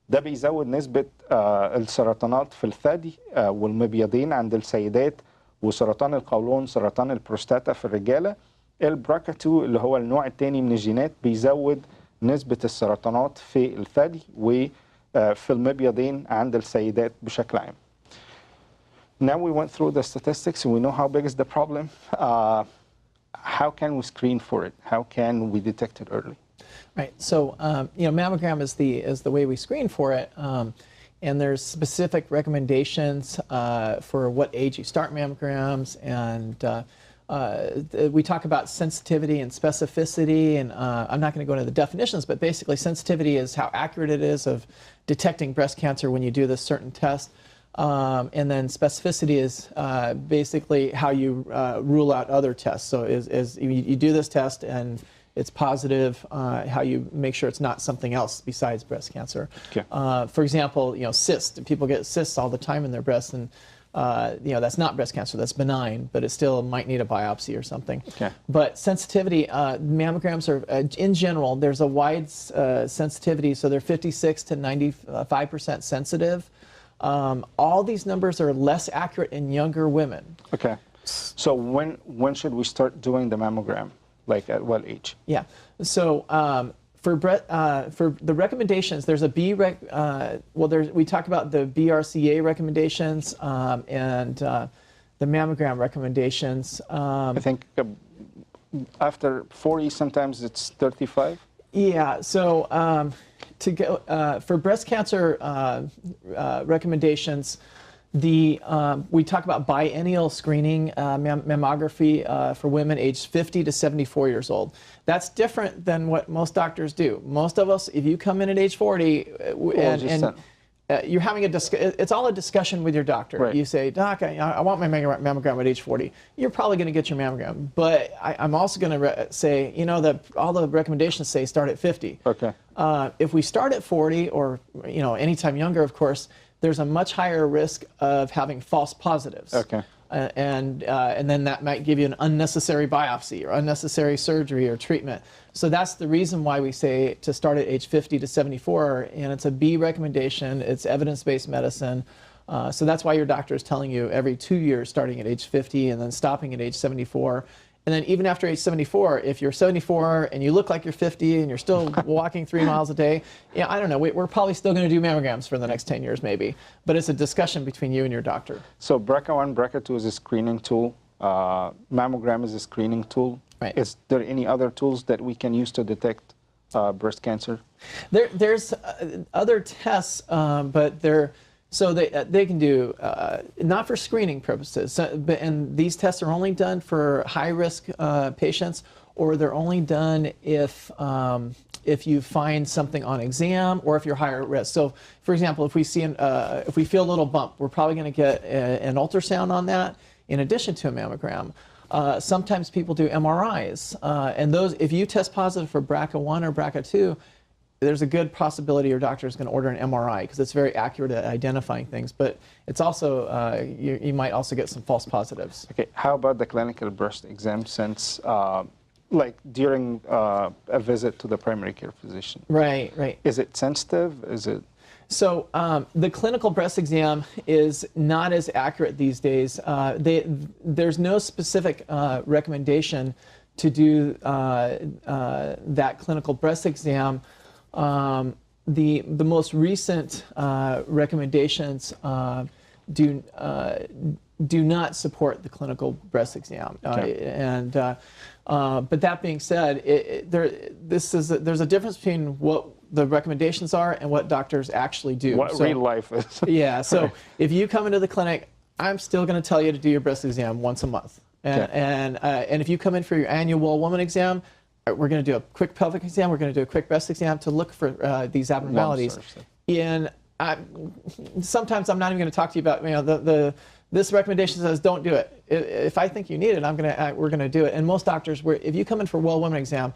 ده بيزود نسبة السرطانات في الثدي والمبيضين عند السيدات، وسرطان القولون، سرطان البروستاتا في الرجالة. البراكا 2 اللي هو النوع الثاني من الجينات بيزود نسبة السرطانات في الثدي وفي المبيضين عند السيدات بشكل عام. Now we went through the statistics and we know how big is the problem. How can we screen for it? How can we detect it early? Right. So, mammogram is the way we screen for it. And there's specific recommendations for what age you start mammograms, and we talk about sensitivity and specificity, and I'm not going to go into the definitions, but basically sensitivity is how accurate it is of detecting breast cancer when you do this certain test, and then specificity is basically how you rule out other tests. So you do this test and it's positive, how you make sure it's not something else besides breast cancer. Okay. For example, cysts. People get cysts all the time in their breasts, and that's not breast cancer, that's benign, but it still might need a biopsy or something. Okay. But sensitivity, mammograms are, in general, there's a wide sensitivity, so they're 56 to 95% sensitive. All these numbers are less accurate in younger women. Okay. So when should we start doing the mammogram? Like at what age? Yeah. So for the recommendations, there's a we talk about the BRCA recommendations and the mammogram recommendations. I think after 40, sometimes it's 35. Yeah. So to go for breast cancer recommendations, we talk about biennial screening mammography for women aged 50 to 74 years old. That's different than what most doctors do. Most of us, if you come in at age 40 you're having it's all a discussion with your doctor. Right. You say, Doc, I want my mammogram at age 40. You're probably going to get your mammogram. But I'm also going to say, all the recommendations say start at 50. Okay. If we start at 40 or, anytime younger, of course, there's a much higher risk of having false positives. Okay. And then that might give you an unnecessary biopsy or unnecessary surgery or treatment. So that's the reason why we say to start at age 50 to 74, and it's a B recommendation, it's evidence-based medicine. So that's why your doctor is telling you every 2 years starting at age 50 and then stopping at age 74. And then even after age 74, if you're 74 and you look like you're 50 and you're still walking 3 miles a day, yeah, I don't know, we're probably still going to do mammograms for the next 10 years maybe. But it's a discussion between you and your doctor. So BRCA1, BRCA2 is a screening tool. Mammogram is a screening tool. Right. Is there any other tools that we can use to detect breast cancer? There's other tests, but they can do, not for screening purposes, and these tests are only done for high-risk patients, or they're only done if you find something on exam or if you're higher risk. So, for example, if we feel a little bump, we're probably going to get an ultrasound on that in addition to a mammogram. Sometimes people do MRIs, and those, if you test positive for BRCA1 or BRCA2, there's a good possibility your doctor is going to order an MRI because it's very accurate at identifying things. But it's also, you might also get some false positives. Okay, how about the clinical breast exam since, like during a visit to the primary care physician? Right, right. Is it sensitive? Is it? So the clinical breast exam is not as accurate these days. There's no specific recommendation to do that clinical breast exam. The most recent recommendations do not support the clinical breast exam. Okay. But that being said, there's a difference between what the recommendations are and what doctors actually do. What real life is. Yeah, so if you come into the clinic, I'm still going to tell you to do your breast exam once a month. And if you come in for your annual woman exam, we're going to do a quick pelvic exam, we're going to do a quick breast exam to look for these abnormalities. Sometimes I'm not even going to talk to you about, this recommendation says don't do it. If I think you need it, we're going to do it. And most doctors, if you come in for a well woman exam,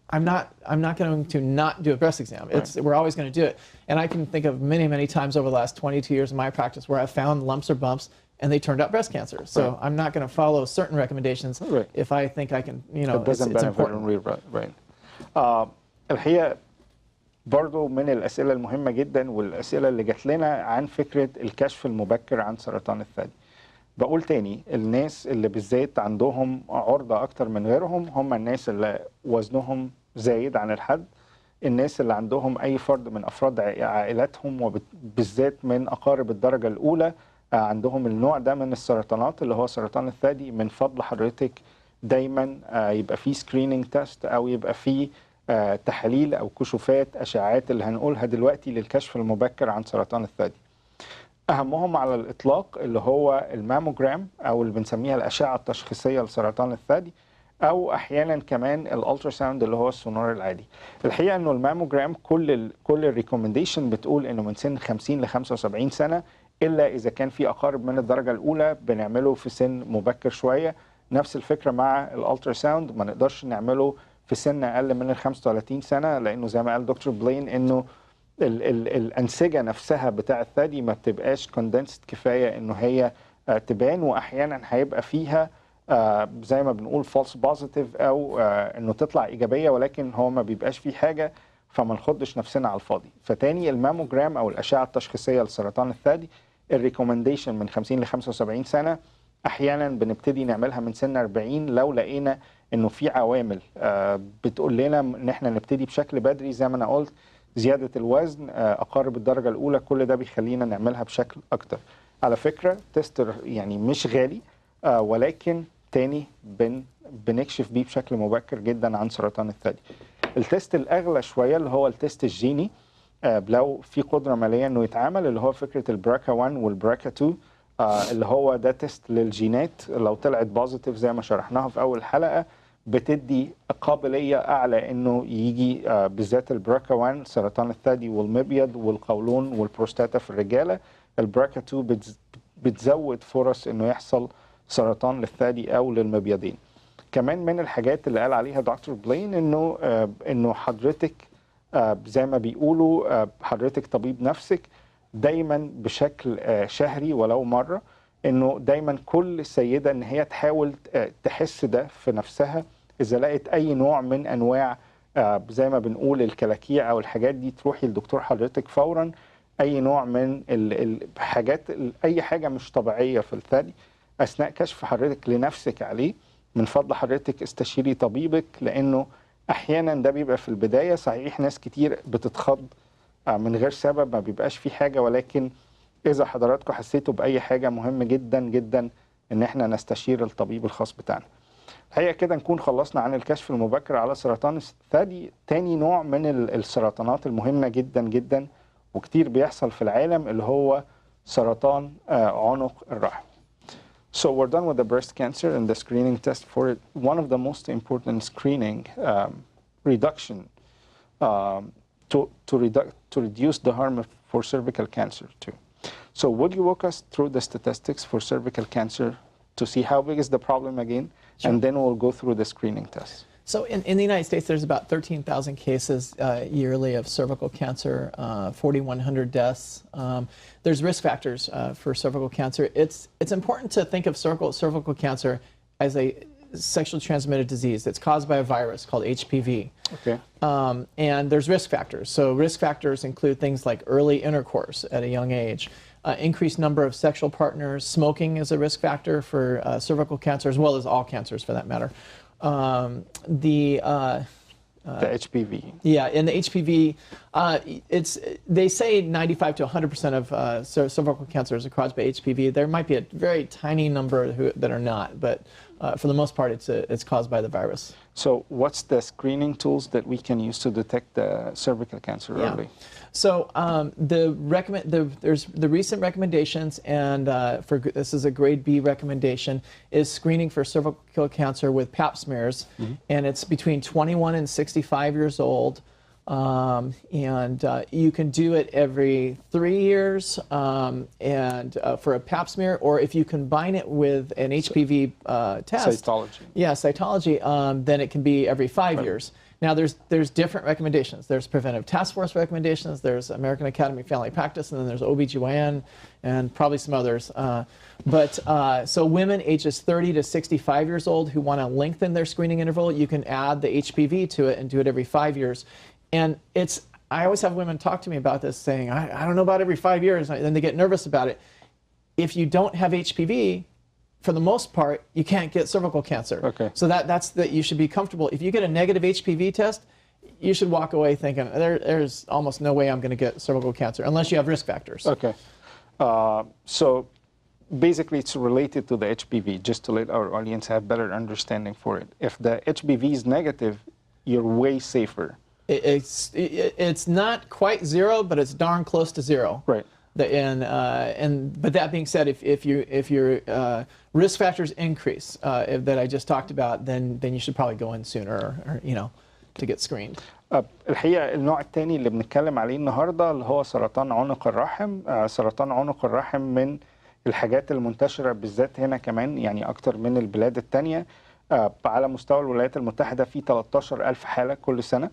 I'm not going to not do a breast exam. We're always going to do it. And I can think of many, many times over the last 22 years of my practice where I've found lumps or bumps and they turned out breast cancer. So I'm not going to follow certain recommendations if I think I can, it's important. Right. الحقيقة برضو من الأسئلة المهمة جدا والأسئلة اللي جات لنا عن فكرة الكشف المبكر عن سرطان الثدي. بقول تاني، الناس اللي بالذات عندهم عرضة أكتر من غيرهم هم الناس اللي وزنهم زايد عن الحد، الناس اللي عندهم أي فرد من أفراد عائلاتهم وبالذات من أقارب الدرجة الأولى عندهم النوع ده من السرطانات اللي هو سرطان الثدي. من فضل حضرتك دايما يبقى فيه سكرينينج تيست أو يبقى فيه تحاليل أو كشوفات أشعاعات اللي هنقولها دلوقتي للكشف المبكر عن سرطان الثدي. أهمهم على الإطلاق اللي هو الماموجرام أو اللي بنسميها الأشعة التشخيصية لسرطان الثدي، أو أحيانا كمان الألتراساوند اللي هو السونار العادي. الحقيقة إنه الماموجرام كل الريكومنديشن بتقول إنه من سن 50 ل 75 سنة، إلا إذا كان في أقارب من الدرجة الأولى بنعمله في سن مبكر شوية. نفس الفكرة مع الألتراساوند، ما نقدرش نعمله في سن أقل من ال 35 سنة، لأنه زي ما قال دكتور بلين إنه الأنسجة نفسها بتاع الثدي ما بتبقاش كوندنسد كفاية إنه هي تبان، وأحيانا هيبقى فيها زي ما بنقول فالس بوزيتيف أو إنه تطلع إيجابية ولكن هو ما بيبقاش فيه حاجة، فما نخدش نفسنا على الفاضي. فتاني الماموجرام أو الأشعة التشخيصية لسرطان الثدي الريكومنديشن من 50 ل 75 سنة. أحيانا بنبتدي نعملها من سن 40 لو لقينا إنه في عوامل بتقول لنا إن إحنا نبتدي بشكل بدري، زي ما أنا قلت زيادة الوزن، أقارب الدرجة الأولى، كل ده بيخلينا نعملها بشكل أكتر. على فكرة تيست يعني مش غالي، ولكن تاني بنكشف بيه بشكل مبكر جدا عن سرطان الثدي. التيست الأغلى شوية اللي هو التيست الجيني، لو في قدرة مالية إنه يتعمل، اللي هو فكرة البراكا 1 والبراكا 2، اللي هو ده تيست للجينات. لو طلعت بوزيتيف زي ما شرحناها في أول حلقة بتدي قابلية أعلى إنه يجي بالذات البراكا 1 سرطان الثدي والمبيض والقولون والبروستاتا في الرجالة. البراكا 2 بتزود فرص إنه يحصل سرطان للثدي أو للمبيضين. كمان من الحاجات اللي قال عليها دكتور بلين إنه حضرتك زي ما بيقولوا حضرتك طبيب نفسك دايما بشكل شهري ولو مرة، إنه دايما كل سيدة إن هي تحاول تحس ده في نفسها. إذا لقيت أي نوع من أنواع زي ما بنقول الكلاكيع أو الحاجات دي تروحي لدكتور حضرتك فورا. أي نوع من الحاجات، أي حاجة مش طبيعية في الثدي أثناء كشف حضرتك لنفسك عليه من فضل حضرتك استشيري طبيبك، لانه احيانا ده بيبقى في البدايه صحيح ناس كتير بتتخض من غير سبب، ما بيبقاش في حاجه، ولكن اذا حضراتكم حسيتوا باي حاجه مهم جدا جدا ان احنا نستشير الطبيب الخاص بتاعنا. الحقيقه كده نكون خلصنا عن الكشف المبكر على سرطان الثدي. تاني نوع من السرطانات المهمه جدا جدا وكتير بيحصل في العالم اللي هو سرطان عنق الرحم. So we're done with the breast cancer and the screening test for it. One of the most important screening reduction to reduce the harm for cervical cancer too. So would you walk us through the statistics for cervical cancer to see how big is the problem again? Sure. And then we'll go through the screening test. So in the United States, there's about 13,000 cases yearly of cervical cancer, 4,100 deaths. There's risk factors for cervical cancer. It's important to think of cervical cancer as a sexually transmitted disease that's caused by a virus called HPV. Okay. And there's risk factors. So risk factors include things like early intercourse at a young age, increased number of sexual partners. Smoking is a risk factor for cervical cancer, as well as all cancers for that matter. The HPV. Yeah, in the HPV, they say 95 to 100% of cervical cancers are caused by HPV. There might be a very tiny number that are not, but for the most part, it's caused by the virus. So what's the screening tools that we can use to detect the cervical cancer early? So there's the recent recommendations, and this is a grade B recommendation, is screening for cervical cancer with Pap smears, and it's between 21 and 65 years old. And you can do it every 3 years and for a Pap smear, or if you combine it with an HPV test. Cytology. Yeah, cytology, then it can be every 5 years. Now there's different recommendations. There's Preventive Task Force recommendations, there's American Academy of Family Practice, and then there's OBGYN and probably some others. So women ages 30 to 65 years old who want to lengthen their screening interval, you can add the HPV to it and do it every 5 years. And I always have women talk to me about this saying, I don't know about every 5 years, and then they get nervous about it. If you don't have HPV, for the most part, you can't get cervical cancer. Okay. So that's that you should be comfortable. If you get a negative HPV test, you should walk away thinking, there's almost no way I'm going to get cervical cancer, unless you have risk factors. Okay. So basically it's related to the HPV, just to let our audience have better understanding for it. If the HPV is negative, you're way safer. It's not quite zero, but it's darn close to zero. Right. But that being said, if your risk factors increase that I just talked about, then you should probably go in sooner, or to get screened. الحقيقة النوع الثاني اللي بنتكلم عليه النهارده اللي هو سرطان عنق الرحم. سرطان عنق الرحم من الحاجات المنتشرة بالذات هنا كمان، يعني أكتر من البلاد الثانية. على مستوى الولايات المتحدة في 13,000 حالة كل سنة،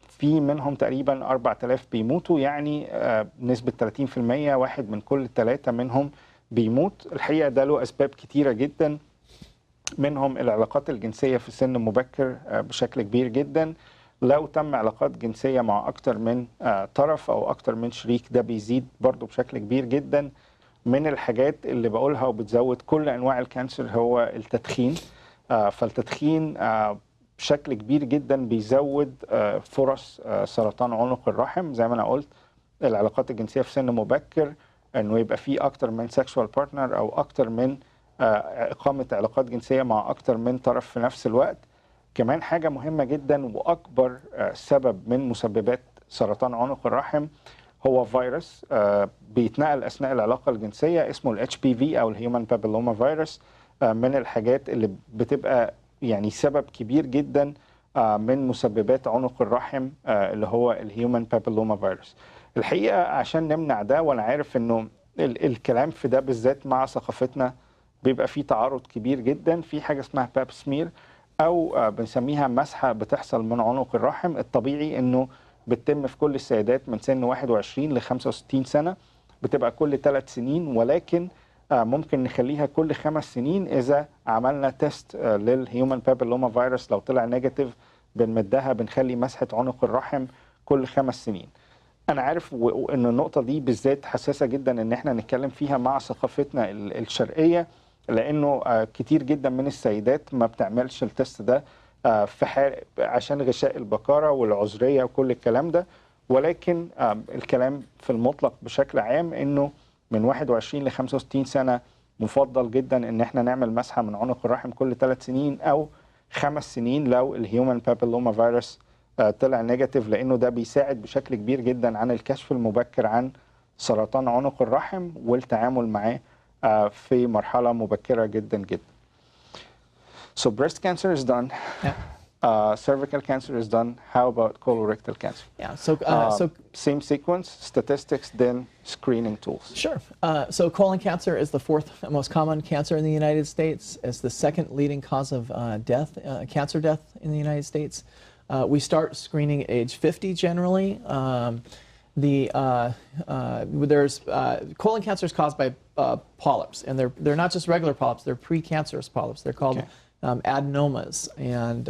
في منهم تقريبا 4,000 بيموتوا، يعني نسبة 30%، واحد من كل 3 منهم بيموت. الحقيقة ده له أسباب كتيرة جدا، منهم العلاقات الجنسية في سن مبكر بشكل كبير جدا. لو تم علاقات جنسية مع أكتر من طرف أو أكتر من شريك، ده بيزيد برضو بشكل كبير جدا. من الحاجات اللي بقولها وبتزود كل أنواع الكانسر هو التدخين. فالتدخين بشكل كبير جدا بيزود فرص سرطان عنق الرحم. زي ما أنا قلت، العلاقات الجنسية في سن مبكر، أنه يبقى فيه أكتر من سكشوال بارتنر أو أكتر من إقامة علاقات جنسية مع أكتر من طرف في نفس الوقت. كمان حاجة مهمة جدا وأكبر سبب من مسببات سرطان عنق الرحم هو فيروس بيتنقل أثناء العلاقة الجنسية، اسمه ال HPV أو الهيومن بابيلوما فيروس. من الحاجات اللي بتبقى يعني سبب كبير جدا من مسببات عنق الرحم اللي هو الهيومن بابيلوما فيروس. الحقيقة عشان نمنع ده، وأنا عارف إنه الكلام في ده بالذات مع ثقافتنا بيبقى فيه تعارض كبير جدا، في حاجة اسمها باب سمير أو بنسميها مسحة بتحصل من عنق الرحم. الطبيعي إنه بتتم في كل السيدات من سن 21 ل 65 سنة، بتبقى كل 3 سنين، ولكن ممكن نخليها كل 5 سنين إذا عملنا تيست للهيومن بابيلوما فيروس. لو طلع نيجاتيف بنمدها، بنخلي مسحة عنق الرحم كل 5 سنين. أنا عارف إن النقطة دي بالذات حساسة جدا إن إحنا نتكلم فيها مع ثقافتنا الشرقية، لانه كتير جدا من السيدات ما بتعملش التست ده في حال عشان غشاء البكاره والعذريه وكل الكلام ده. ولكن الكلام في المطلق بشكل عام انه من 21 ل 65 سنه مفضل جدا ان احنا نعمل مسحه من عنق الرحم كل 3 سنين او 5 سنين لو الهيومن بابيلوما فيروس طلع نيجاتيف، لانه ده بيساعد بشكل كبير جدا عن الكشف المبكر عن سرطان عنق الرحم والتعامل معاه في مرحله مبكره جدا جدا. So breast cancer is done. Cervical cancer is done. How about colorectal cancer? Yeah. So same sequence, statistics, then screening tools. Sure. So colon cancer is the 4th most common cancer in the United States. It's the 2nd leading cause of death, cancer death in the United States. We start screening at age 50 generally. There's colon cancer is caused by polyps, and they're not just regular polyps; they're precancerous polyps. They're called adenomas, and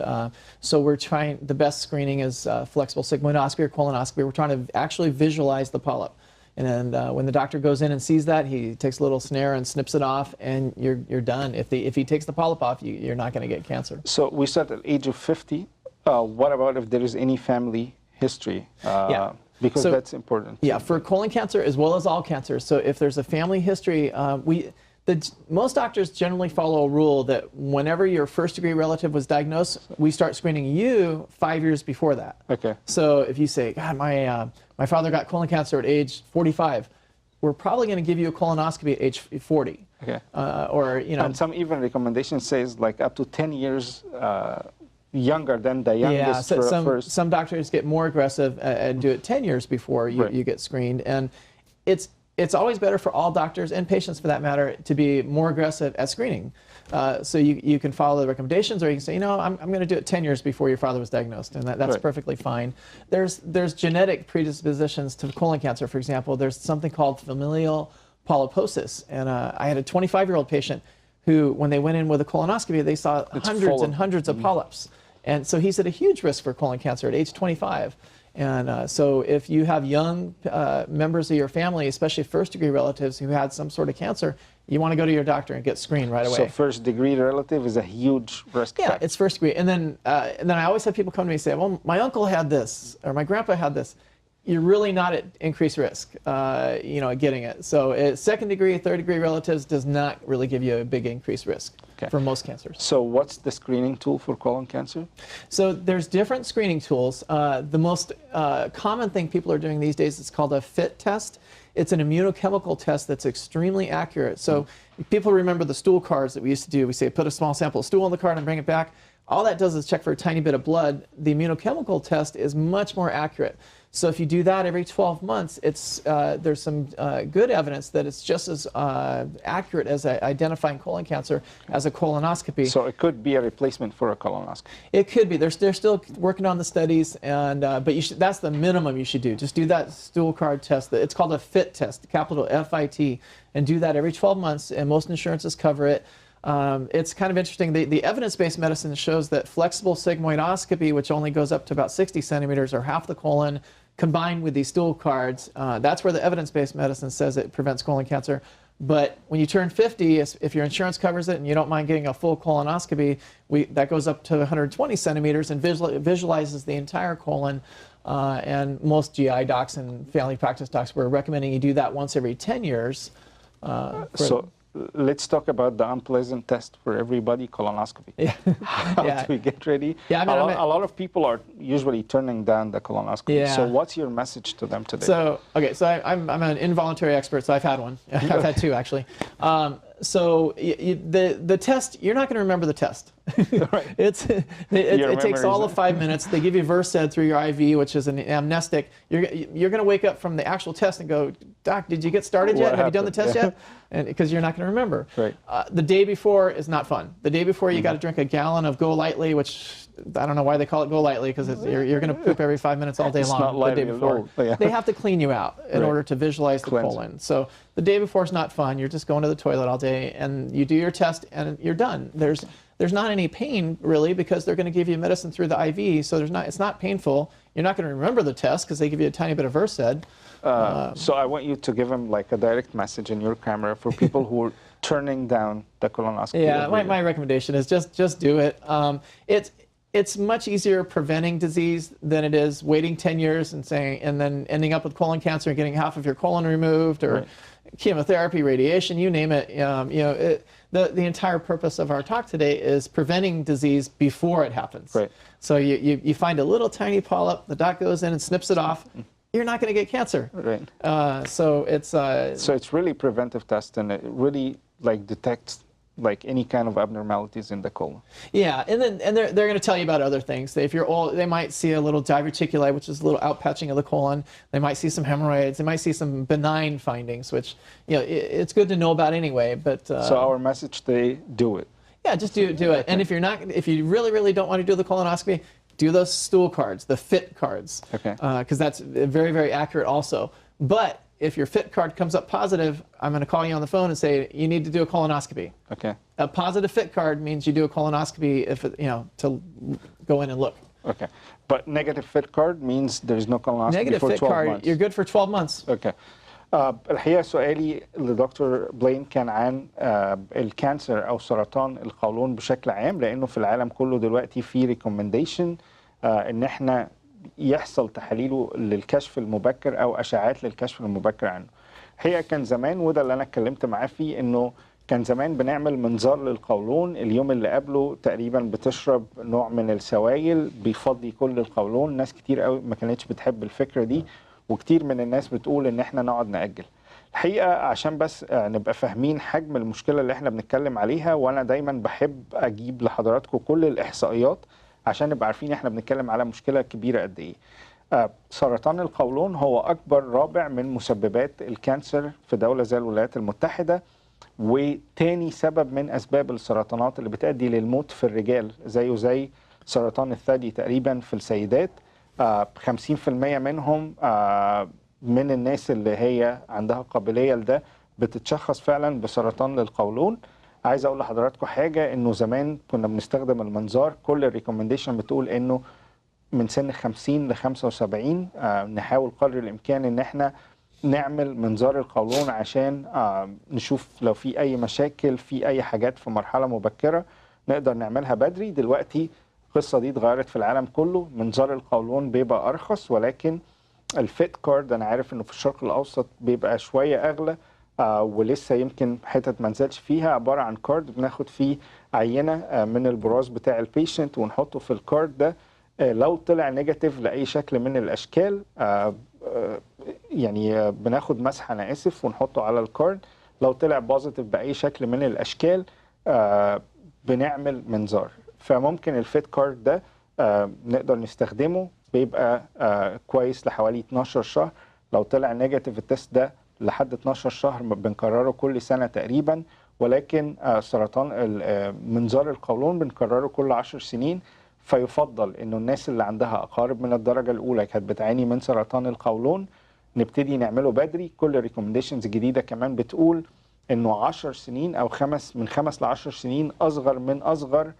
so we're trying. The best screening is flexible sigmoidoscopy or colonoscopy. We're trying to actually visualize the polyp, and when the doctor goes in and sees that, he takes a little snare and snips it off, and you're done. If he takes the polyp off, you're not going to get cancer. So we start at the age of 50. What about if there is any family history? Because that's important. Yeah, for colon cancer as well as all cancers. So if there's a family history, most doctors generally follow a rule that whenever your first-degree relative was diagnosed, we start screening you 5 years before that. Okay. So if you say, God, my father got colon cancer at age 45, we're probably going to give you a colonoscopy at age 40. Okay. Or and some even recommendation says like up to 10 years younger than the youngest. Yeah, some doctors get more aggressive and do it 10 years before you get screened, and it's always better for all doctors and patients for that matter to be more aggressive at screening. So you can follow the recommendations, or you can say, I'm going to do it 10 years before your father was diagnosed, and that's perfectly fine. There's genetic predispositions to colon cancer. For example, there's something called familial polyposis, and I had a 25-year-old patient who, when they went in with a colonoscopy, they saw hundreds and hundreds of polyps. And so he's at a huge risk for colon cancer at age 25. And so if you have young members of your family, especially first-degree relatives who had some sort of cancer, you want to go to your doctor and get screened right away. So first-degree relative is a huge risk factor. Yeah, it's first-degree. And then I always have people come to me and say, well, my uncle had this, or my grandpa had this. You're really not at increased risk, getting it. So second-degree, third-degrry relatives does not really give you a big increased risk for most cancers. So what's the screening tool for colon cancer? So there's different screening tools. The most common thing people are doing these days is called a FIT test. It's an immunochemical test that's extremely accurate. So people remember the stool cards that we used to do. We say put a small sample of stool on the card and bring it back. All that does is check for a tiny bit of blood. The immunochemical test is much more accurate. So if you do that every 12 months, there's some good evidence that it's just as accurate as identifying colon cancer as a colonoscopy. So it could be a replacement for a colonoscopy. It could be. They're still working on the studies, and but that's the minimum you should do. Just do that stool card test. It's called a FIT test, capital FIT, and do that every 12 months, and most insurances cover it. It's kind of interesting. The evidence-based medicine shows that flexible sigmoidoscopy, which only goes up to about 60 centimeters or half the colon, combined with these stool cards, that's where the evidence-based medicine says it prevents colon cancer. But when you turn 50, if your insurance covers it and you don't mind getting a full colonoscopy, that goes up to 120 centimeters and visualizes the entire colon. And most GI docs and family practice docs were recommending you do that once every 10 years. Let's talk about the unpleasant test for everybody, colonoscopy. How do we get ready? A lot of people are usually turning down the colonoscopy. So what's your message to them today? So I'm an involuntary expert, so I've had one. I've had two, actually. So the test, you're not going to remember the test. It takes all of 5 minutes. They give you Versed through your IV, which is an amnestic. You're going to wake up from the actual test and go, Doc, did you get started yet? Have you done the test yet? And because you're not going to remember. The day before is not fun. The day before you got to drink a gallon of Go Lightly, which I don't know why they call it Go Lightly, because you're going to poop every 5 minutes all day long. Not the day before. They have to clean you out in order to visualize the colon. So the day before is not fun. You're just going to the toilet all day, and you do your test, and you're done. There's not any pain really, because they're going to give you medicine through the IV, so it's not painful. You're not going to remember the test because they give you a tiny bit of Versed. So I want you to give them like a direct message in your camera for people who turning down the colonoscopy? Yeah, my recommendation is just do it. It's much easier preventing disease than it is waiting 10 years and then ending up with colon cancer and getting half of your colon removed, or chemotherapy, radiation, you name it. The entire purpose of our talk today is preventing disease before it happens. Right. So you find a little tiny polyp, the doc goes in and snips it off. You're not going to get cancer. Right. So it's really preventive test, and it really detects any kind of abnormalities in the colon. Yeah, and they're going to tell you about other things. If you're old, they might see a little diverticuli, which is a little outpatching of the colon. They might see some hemorrhoids. They might see some benign findings, which it's good to know about anyway. But so our message today: do it. Yeah, just do it. And if you really don't want to do the colonoscopy, do those stool cards, the FIT cards. Okay. Because that's very, very accurate also. But if your FIT card comes up positive, I'm going to call you on the phone and say you need to do a colonoscopy. Okay. A positive FIT card means you do a colonoscopy to go in and look. Okay. But negative FIT card means there's no colonoscopy negative for FIT 12 card, months. you're good for 12 months. Okay. الحقيقة سؤالي لدكتور بلين كان عن الكانسر أو سرطان القولون بشكل عام، لأنه في العالم كله دلوقتي في ريكومنديشن إن احنا يحصل تحاليله للكشف المبكر أو أشعات للكشف المبكر عنه. الحقيقة كان زمان، وده اللي أنا اتكلمت معاه فيه، إنه كان زمان بنعمل منظار للقولون، اليوم اللي قبله تقريبا بتشرب نوع من السوائل بيفضي كل القولون. ناس كتير قوي ما كانتش بتحب الفكرة دي، وكتير من الناس بتقول ان احنا نقعد نأجل. الحقيقة عشان بس نبقى فاهمين حجم المشكلة اللي احنا بنتكلم عليها، وانا دايما بحب اجيب لحضراتكم كل الاحصائيات عشان نبقى عارفين احنا بنتكلم على مشكلة كبيرة قد ايه. سرطان القولون هو اكبر رابع من مسببات الكانسر في دولة زي الولايات المتحدة، وتاني سبب من اسباب السرطانات اللي بتؤدي للموت في الرجال، زي سرطان الثدي تقريبا في السيدات. 50% منهم من الناس اللي هي عندها قابلية لده بتتشخص فعلا بسرطان للقولون. عايز اقول لحضراتكم حاجة، انه زمان كنا بنستخدم المنظار، كل الريكومنديشن بتقول انه من سن 50 ل 75 نحاول قدر الامكان ان احنا نعمل منظار القولون عشان نشوف لو في اي مشاكل، في اي حاجات في مرحلة مبكرة نقدر نعملها بدري. دلوقتي القصة دي اتغيرت في العالم كله، منظار القولون بيبقى أرخص، ولكن الفيت كارد أنا عارف إنه في الشرق الأوسط بيبقى شوية أغلى، ولسه يمكن حتت ما نزلش فيها. عبارة عن كارد بناخد فيه عينة من البراز بتاع البيشنت ونحطه في الكارد ده. لو طلع نيجاتيف لأي شكل من الأشكال، يعني بناخد مسح، أنا آسف، ونحطه على الكارد. لو طلع بوزيتيف بأي شكل من الأشكال بنعمل منظار. فممكن الفيت كارد ده نقدر نستخدمه، بيبقى كويس لحوالي 12 شهر. لو طلع نيجاتيف التست ده لحد 12 شهر بنكرره كل سنة تقريبا، ولكن سرطان منظار القولون بنكرره كل 10 سنين. فيفضل انه الناس اللي عندها اقارب من الدرجة الاولى كانت بتعاني من سرطان القولون نبتدي نعمله بدري. كل الريكومنديشنز الجديدة كمان بتقول انه 10 سنين او من 5 ل 10 سنين اصغر من اصغر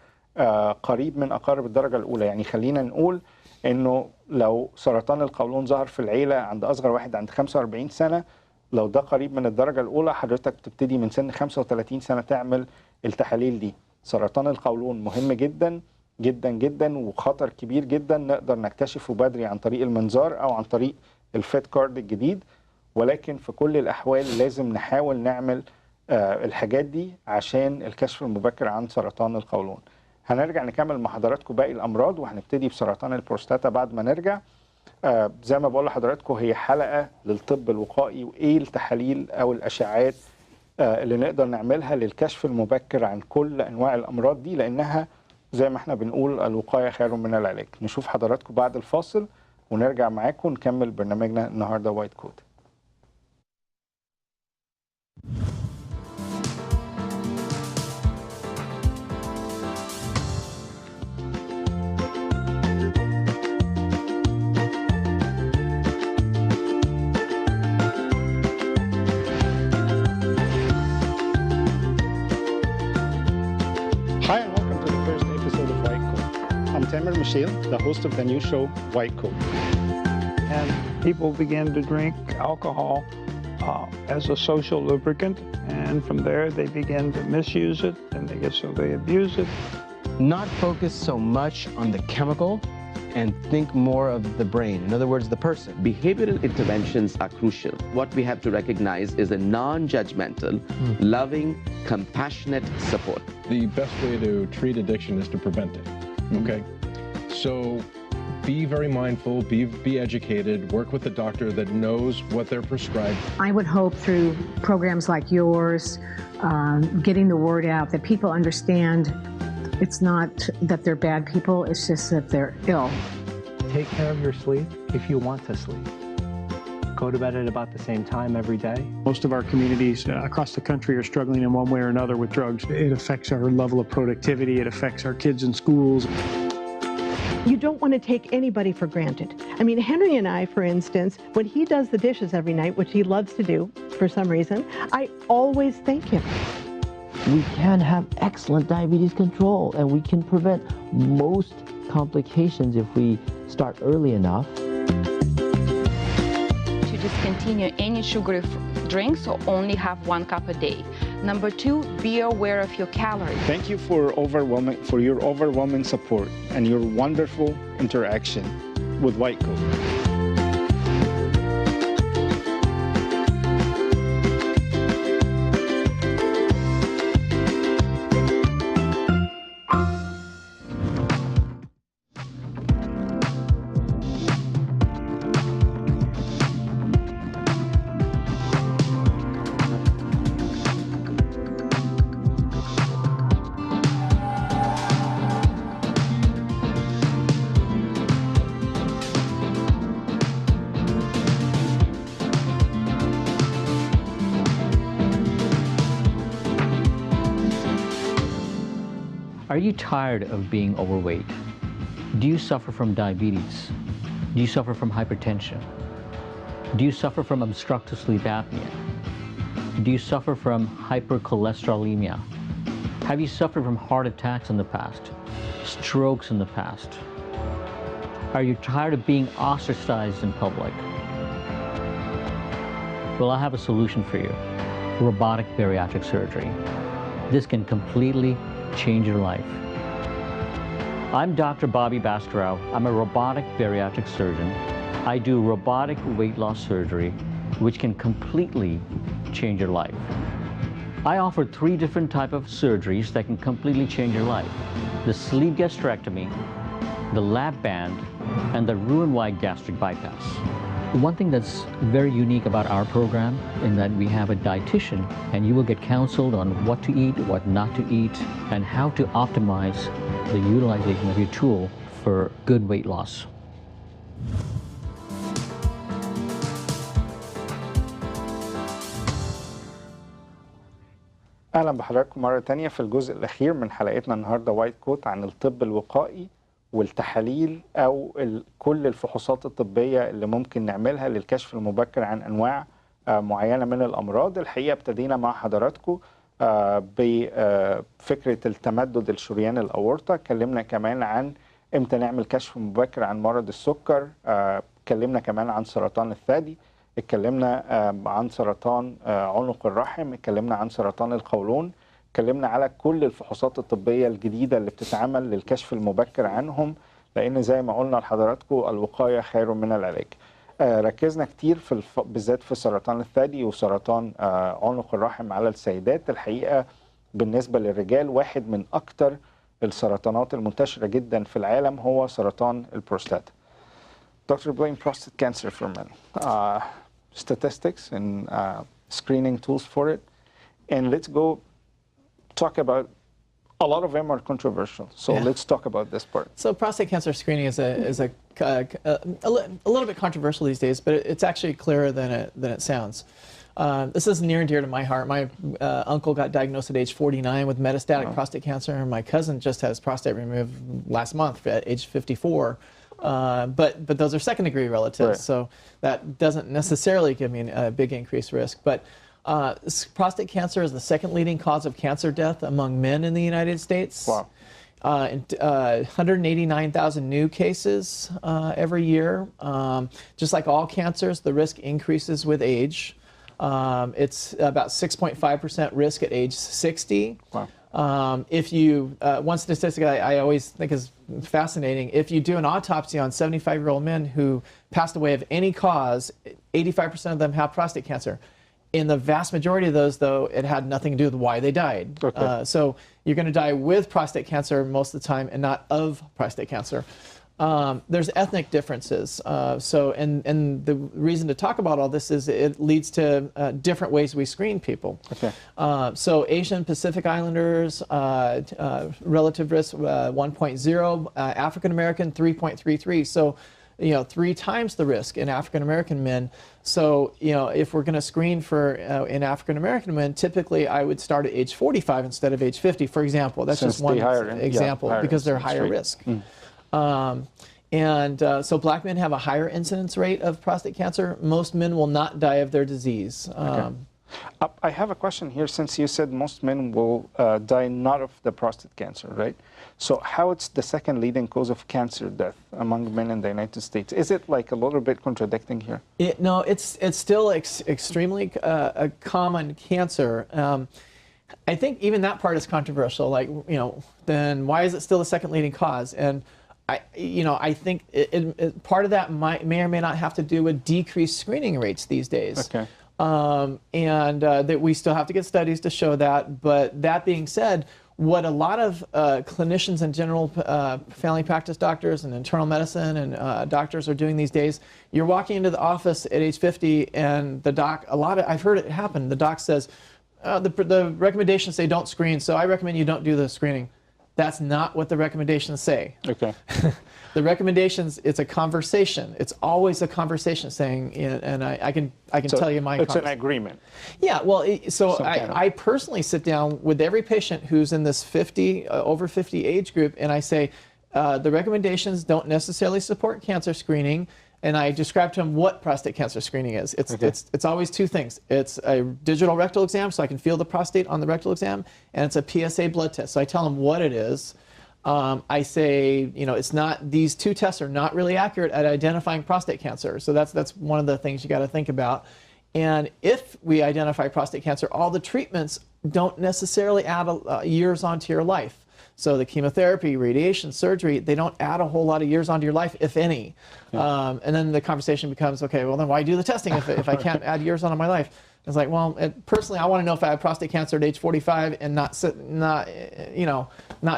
قريب من أقارب الدرجة الأولى. يعني خلينا نقول إنه لو سرطان القولون ظهر في العيلة عند أصغر واحد عند 45 سنة، لو ده قريب من الدرجة الأولى حضرتك تبتدي من سن 35 سنة تعمل التحاليل دي. سرطان القولون مهم جدا جدا جدا وخطر كبير جدا، نقدر نكتشفه بدري عن طريق المنظار أو عن طريق الفيت كارد الجديد، ولكن في كل الأحوال لازم نحاول نعمل الحاجات دي عشان الكشف المبكر عن سرطان القولون. هنرجع نكمل مع حضراتكم باقي الأمراض، وهنبتدي بسرطان البروستاتا بعد ما نرجع. زي ما بقول لحضراتكم هي حلقة للطب الوقائي، وإيه التحاليل أو الأشعات اللي نقدر نعملها للكشف المبكر عن كل أنواع الأمراض دي، لأنها زي ما احنا بنقول الوقاية خير من العلاج. نشوف حضراتكم بعد الفاصل ونرجع معاكم نكمل برنامجنا النهاردة وايت كود. Hi and welcome to the first episode of White Coat. I'm Tamer, Meshel, the host of the new show White Coat. And people began to drink alcohol as a social lubricant, and from there they begin to misuse it, and they abuse it. Not focus so much on the chemical and think more of the brain. In other words, the person. Behavioral interventions are crucial. What we have to recognize is a non-judgmental, loving, compassionate support. The best way to treat addiction is to prevent it, okay? So be very mindful, be educated, work with a doctor that knows what they're prescribed. I would hope through programs like yours, getting the word out, that people understand it's not that they're bad people, it's just that they're ill. Take care of your sleep if you want to sleep. Go to bed at about the same time every day. Most of our communities across the country are struggling in one way or another with drugs. It affects our level of productivity, it affects our kids in schools. You don't want to take anybody for granted. I mean, Henry and I, for instance, when he does the dishes every night, which he loves to do for some reason, I always thank him. We can have excellent diabetes control, and we can prevent most complications if we start early enough. To discontinue any sugary drinks or only have 1 cup a day. Number 2, be aware of your calories. Thank you for your overwhelming support and your wonderful interaction with White Coat. Are you tired of being overweight? Do you suffer from diabetes? Do you suffer from hypertension? Do you suffer from obstructive sleep apnea? Do you suffer from hypercholesterolemia? Have you suffered from heart attacks in the past? Strokes in the past? Are you tired of being ostracized in public? Well, I have a solution for you. Robotic bariatric surgery. This can completely change your life. I'm Dr. Bobby Baskerau. I'm a robotic bariatric surgeon. I do robotic weight loss surgery, which can completely change your life. I offer 3 different types of surgeries that can completely change your life. The sleeve gastrectomy, the lap band, and the Roux-en-Y gastric bypass. One thing that's very unique about our program is that we have a dietitian, and you will get counseled on what to eat, what not to eat, and how to optimize the utilization of your tool for good weight loss. أهلا بحضراتكم مرة تانية في الجزء الأخير من حلقتنا النهاردة وايت كوت عن الطب الوقائي والتحاليل أو كل الفحوصات الطبية اللي ممكن نعملها للكشف المبكر عن أنواع معينة من الأمراض. الحقيقة ابتدينا مع حضراتكم بفكرة التمدد الشريان الأورطة، اتكلمنا كمان عن امتى نعمل كشف مبكر عن مرض السكر، اتكلمنا كمان عن سرطان الثدي، اتكلمنا عن سرطان عنق الرحم، اتكلمنا عن سرطان القولون، اتكلمنا على كل الفحوصات الطبية الجديدة اللي بتتعمل للكشف المبكر عنهم، لأن زي ما قلنا لحضراتكم الوقاية خير من العلاج. ركزنا كتير بالذات في سرطان الثدي وسرطان عنق الرحم على السيدات. الحقيقة بالنسبة للرجال واحد من أكتر السرطانات المنتشرة جدا في العالم هو سرطان البروستاتا. Dr. Blain, prostate cancer for men. Statistics and screening tools for it. And let's go talk about, a lot of them are controversial. So let's talk about this part. So prostate cancer screening is a little bit controversial these days, but it's actually clearer than it sounds. This is near and dear to my heart. My uncle got diagnosed at age 49 with metastatic prostate cancer, and my cousin just has prostate removed last month at age 54. But those are second-degree relatives, so that doesn't necessarily give me a big increased risk. But prostate cancer is the second leading cause of cancer death among men in the United States. Wow. 189,000 new cases every year. Just like all cancers, the risk increases with age. It's about 6.5% risk at age 60. Wow. If you, one statistic I always think is fascinating, if you do an autopsy on 75-year-old men who passed away of any cause, 85% of them have prostate cancer. In the vast majority of those, though, it had nothing to do with why they died. Okay. So you're going to die with prostate cancer most of the time and not of prostate cancer. There's ethnic differences. And the reason to talk about all this is it leads to different ways we screen people. Okay. So Asian Pacific Islanders, relative risk 1.0, African American 3.33. So, 3 times the risk in African American men. So, if we're going to screen for in African American men, typically I would start at age 45 instead of age 50, for example. That's just one example because they're higher risk. So black men have a higher incidence rate of prostate cancer. Most men will not die of their disease. Okay. I have a question here, since you said most men will die not of the prostate cancer, right? So how it's the second leading cause of cancer death among men in the United States? Is it like a little bit contradicting here? No, it's still extremely a common cancer. I think even that part is controversial. Like, then why is it still the second leading cause? And I think part of that may or may not have to do with decreased screening rates these days. Okay. That we still have to get studies to show that. But that being said, what a lot of clinicians and general family practice doctors and internal medicine and doctors are doing these days, you're walking into the office at age 50 and the doc, I've heard it happen, the doc says, the recommendations say don't screen, so I recommend you don't do the screening. That's not what the recommendations say. Okay. The recommendations, it's a conversation. It's always a conversation saying, and I can tell you my. It's an agreement. Yeah. Well, I personally sit down with every patient who's in this over 50 age group, and I say, the recommendations don't necessarily support cancer screening. And I describe to them what prostate cancer screening is. It's always 2 things. It's a digital rectal exam, so I can feel the prostate on the rectal exam, and it's a PSA blood test. So I tell them what it is. I say, it's not, these 2 tests are not really accurate at identifying prostate cancer. So that's one of the things you got to think about. And if we identify prostate cancer, all the treatments don't necessarily add years onto your life. So the chemotherapy, radiation, surgery, they don't add a whole lot of years onto your life, if any. Yeah. And then the conversation becomes, okay, well then why do the testing if I can't add years onto my life? It's like, well, personally, I want to know if I have prostate cancer at age 45 and not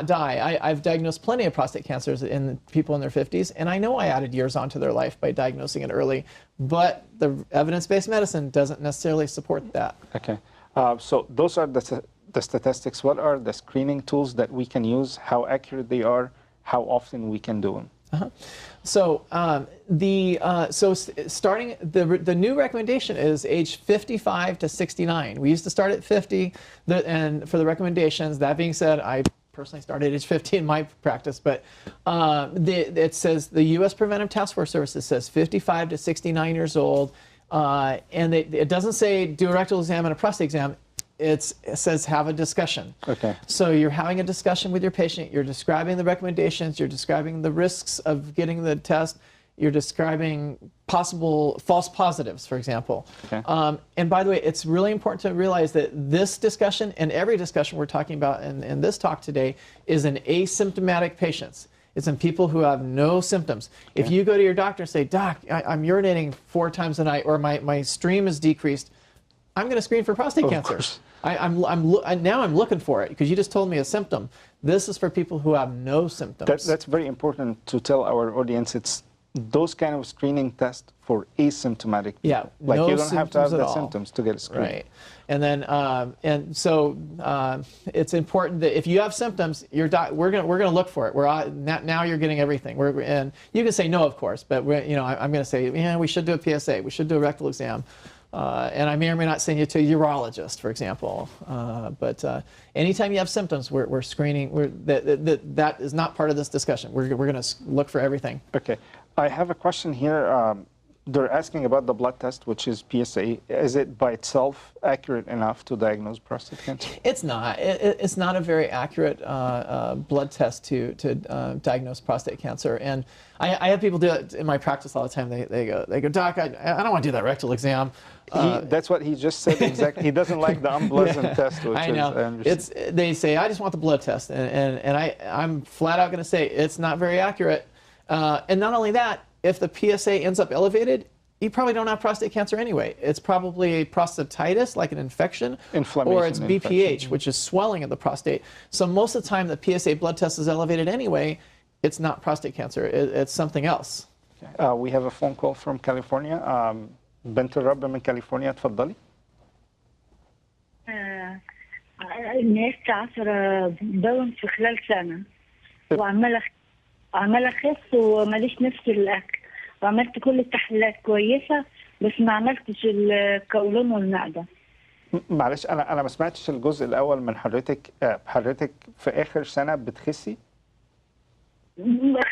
die. I've diagnosed plenty of prostate cancers in people in their 50s, and I know I added years onto their life by diagnosing it early, but the evidence-based medicine doesn't necessarily support that. Okay. So those are the statistics. What are the screening tools that we can use? How accurate they are? How often we can do them? So starting the new recommendation is age 55 to 69. We used to start at 50, and for the recommendations. That being said, I personally started at age 50 in my practice, but it says the U.S. Preventive Task Force Services says 55 to 69 years old, and it doesn't say do a rectal exam and a prostate exam. It says have a discussion. Okay. So you're having a discussion with your patient. You're describing the recommendations. You're describing the risks of getting the test. You're describing possible false positives, for example. Okay. And by the way, it's really important to realize that this discussion and every discussion we're talking about in this talk today is in asymptomatic patients. It's in people who have no symptoms. Okay. If you go to your doctor and say, Doc, I'm urinating 4 times a night, or my stream is decreased, I'm going to screen for prostate cancer. Now I'm looking for it because you just told me a symptom. This is for people who have no symptoms. That's very important to tell our audience. It's those kind of screening tests for asymptomatic. Yeah, like no you don't have to have the all. symptoms to get a screen. Right, and then so it's important that if you have symptoms, we're gonna look for it. Now you're getting everything. And you can say no, of course, but I'm gonna say we should do a PSA. We should do a rectal exam. And I may or may not send you to a urologist, for example. But anytime you have symptoms, we're screening. That is not part of this discussion. We're going to look for everything. Okay. I have a question here. they're asking about the blood test, which is PSA. Is it by itself accurate enough to diagnose prostate cancer? It's not. It's not a very accurate blood test to diagnose prostate cancer. And I have people do it in my practice all the time. They go, Doc, I don't want to do that rectal exam. That's what he just said exactly. He doesn't like the unpleasant test, which I know. They say, I just want the blood test. And I'm flat out going to say it's not very accurate. And not only that, if the PSA ends up elevated, you probably don't have prostate cancer anyway. It's probably prostatitis, like an infection, or it's BPH, which is swelling of the prostate. So most of the time the PSA blood test is elevated anyway, it's not prostate cancer, it's something else. Okay. We have a phone call from California. بنت الرب من كاليفورنيا اتفضلي. نقصت 10 باوند في خلال سنة وعمالة أخس وماليش نفس الأكل وعملت كل التحليلات كويسة بس ما عملتش القولون والمعدة. معلش أنا ما سمعتش الجزء الأول من حضرتك. حضرتك في آخر سنة بتخسي؟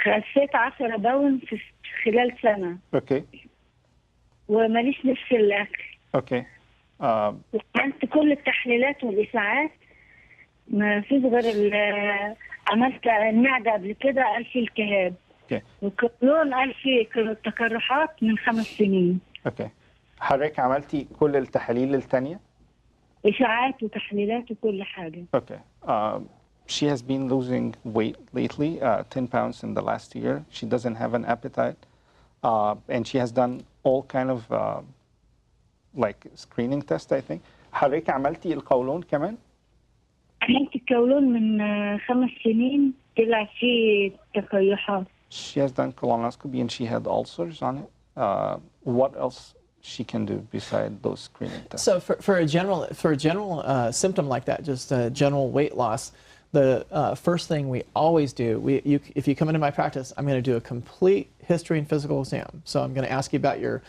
خسيت 10 باوند في خلال سنة. أوكي. وماليش نفس الأكل. أوكي. عملت كل التحليلات والإشاعات ما فيش غير عملت المعدة قبل كده قال في التهاب. اوكي. والقولون قال في تقرحات من 5 سنين. اوكي. حضرتك عملتي كل التحاليل الثانية؟ إشاعات وتحليلات وكل حاجة. Okay. She has been losing weight lately, 10 pounds in the last year. She doesn't have an appetite. And she has done all kind of like screening test, I think. حضرتك عملتي القولون كمان؟ عملت القولون من 5 سنين طلع فيه تقيحات. She has done colonoscopy and she had ulcers on it. What else she can do beside those screening tests? So for a general symptom like that, just general weight loss, the first thing we always do, if you come into my practice, I'm going to do a complete history and physical exam. So I'm going to ask you about your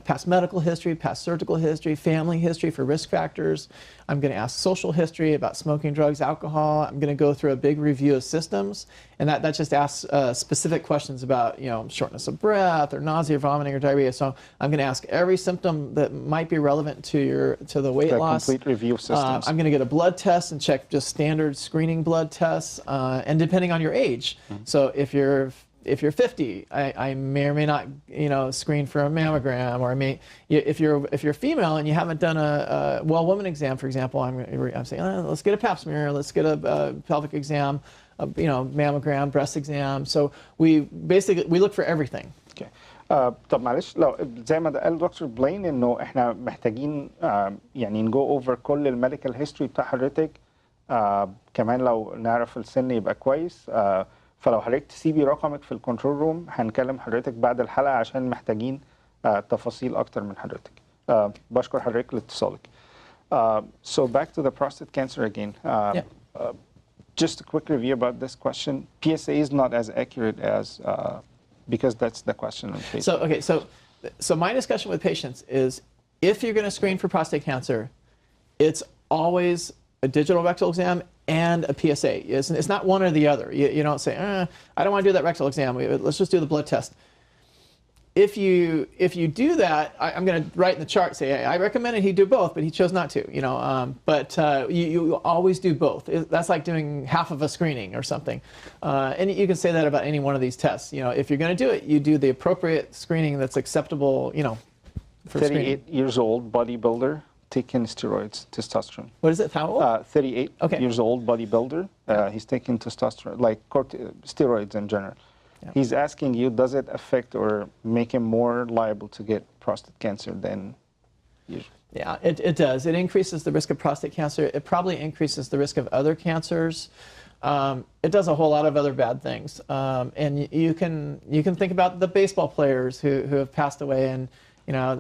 past medical history, past surgical history, family history for risk factors. I'm going to ask social history about smoking, drugs, alcohol. I'm going to go through a big review of systems, and that just asks specific questions about shortness of breath or nausea, vomiting, or diarrhea. So I'm going to ask every symptom that might be relevant to the weight loss. Complete review of systems. I'm going to get a blood test and check just standard screening blood tests, and depending on your age. Mm-hmm. So if you're 50, I may or may not, screen for a mammogram, or if you're female and you haven't done a well-woman exam, for example, I'm saying let's get a pap smear, let's get a pelvic exam, mammogram, breast exam. So we look for everything. Okay. طب معلش لو زي ما قال دكتور بلين انه احنا محتاجين يعني نجو اوفر كل الميديكال هيستوري بتاع حضرتك كمان لو نعرف السن يبقى كويس. فلو حضرتك تسيبي رقمك في الكنترول روم هنكلم حضرتك بعد الحلقة عشان محتاجين تفاصيل أكتر من حضرتك. بشكر حضرتك لاتصالك. So back to the prostate cancer again. Just a quick review about this question. PSA is not as accurate as, because that's the question on Facebook. So my discussion with patients is if you're going to screen for prostate cancer, it's always a digital rectal exam and a PSA. It's not one or the other. You don't say, I don't want to do that rectal exam. Let's just do the blood test. If you do that, I'm going to write in the chart, say, I recommended he do both, but he chose not to. But you always do both. That's like doing half of a screening or something. And you can say that about any one of these tests. If you're going to do it, you do the appropriate screening that's acceptable. For 38 screening. years old, bodybuilder. Taking steroids, testosterone. What is it? How old? 38 years old, bodybuilder. He's taking testosterone, like steroids in general. Yeah. He's asking you, does it affect or make him more liable to get prostate cancer than usual? Yeah, it does. It increases the risk of prostate cancer. It probably increases the risk of other cancers. It does a whole lot of other bad things. And you can think about the baseball players who have passed away and. I'm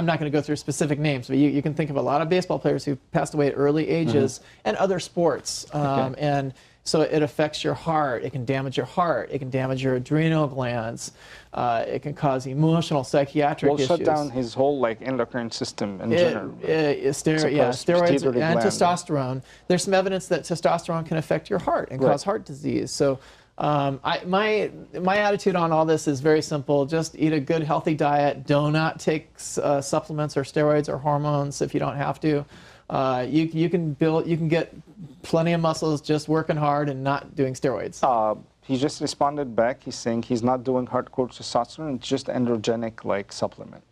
not going to go through specific names, but you can think of a lot of baseball players who passed away at early ages and other sports. And so it affects your heart. It can damage your heart. It can damage your adrenal glands. It can cause emotional, psychiatric issues. Shut down his whole endocrine system in general. Steroids and testosterone. There's some evidence that testosterone can affect your heart and cause heart disease. So My attitude on all this is very simple. Just eat a good, healthy diet. Do not take supplements or steroids or hormones if you don't have to. You can get plenty of muscles just working hard and not doing steroids. He just responded back. He's saying he's not doing hardcore testosterone. It's just androgenic like supplement.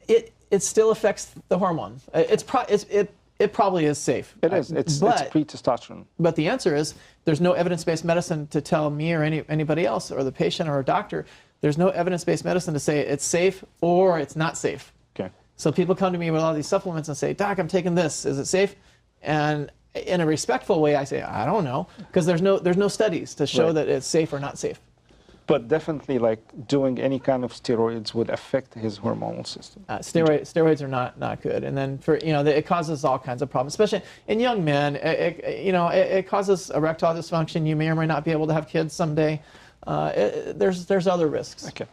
It still affects the hormone. It probably is safe. It is. It's pre-testosterone. But the answer is there's no evidence-based medicine to tell me or anybody else or the patient or a doctor. There's no evidence-based medicine to say it's safe or it's not safe. Okay. So people come to me with all these supplements and say, Doc, I'm taking this. Is it safe? And in a respectful way, I say, I don't know, because there's no studies to show that it's safe or not safe. But definitely, like doing any kind of steroids would affect his hormonal system. Steroids are not good, and then it causes all kinds of problems, especially in young men. It causes erectile dysfunction. You may or may not be able to have kids someday. There's other risks. Okay.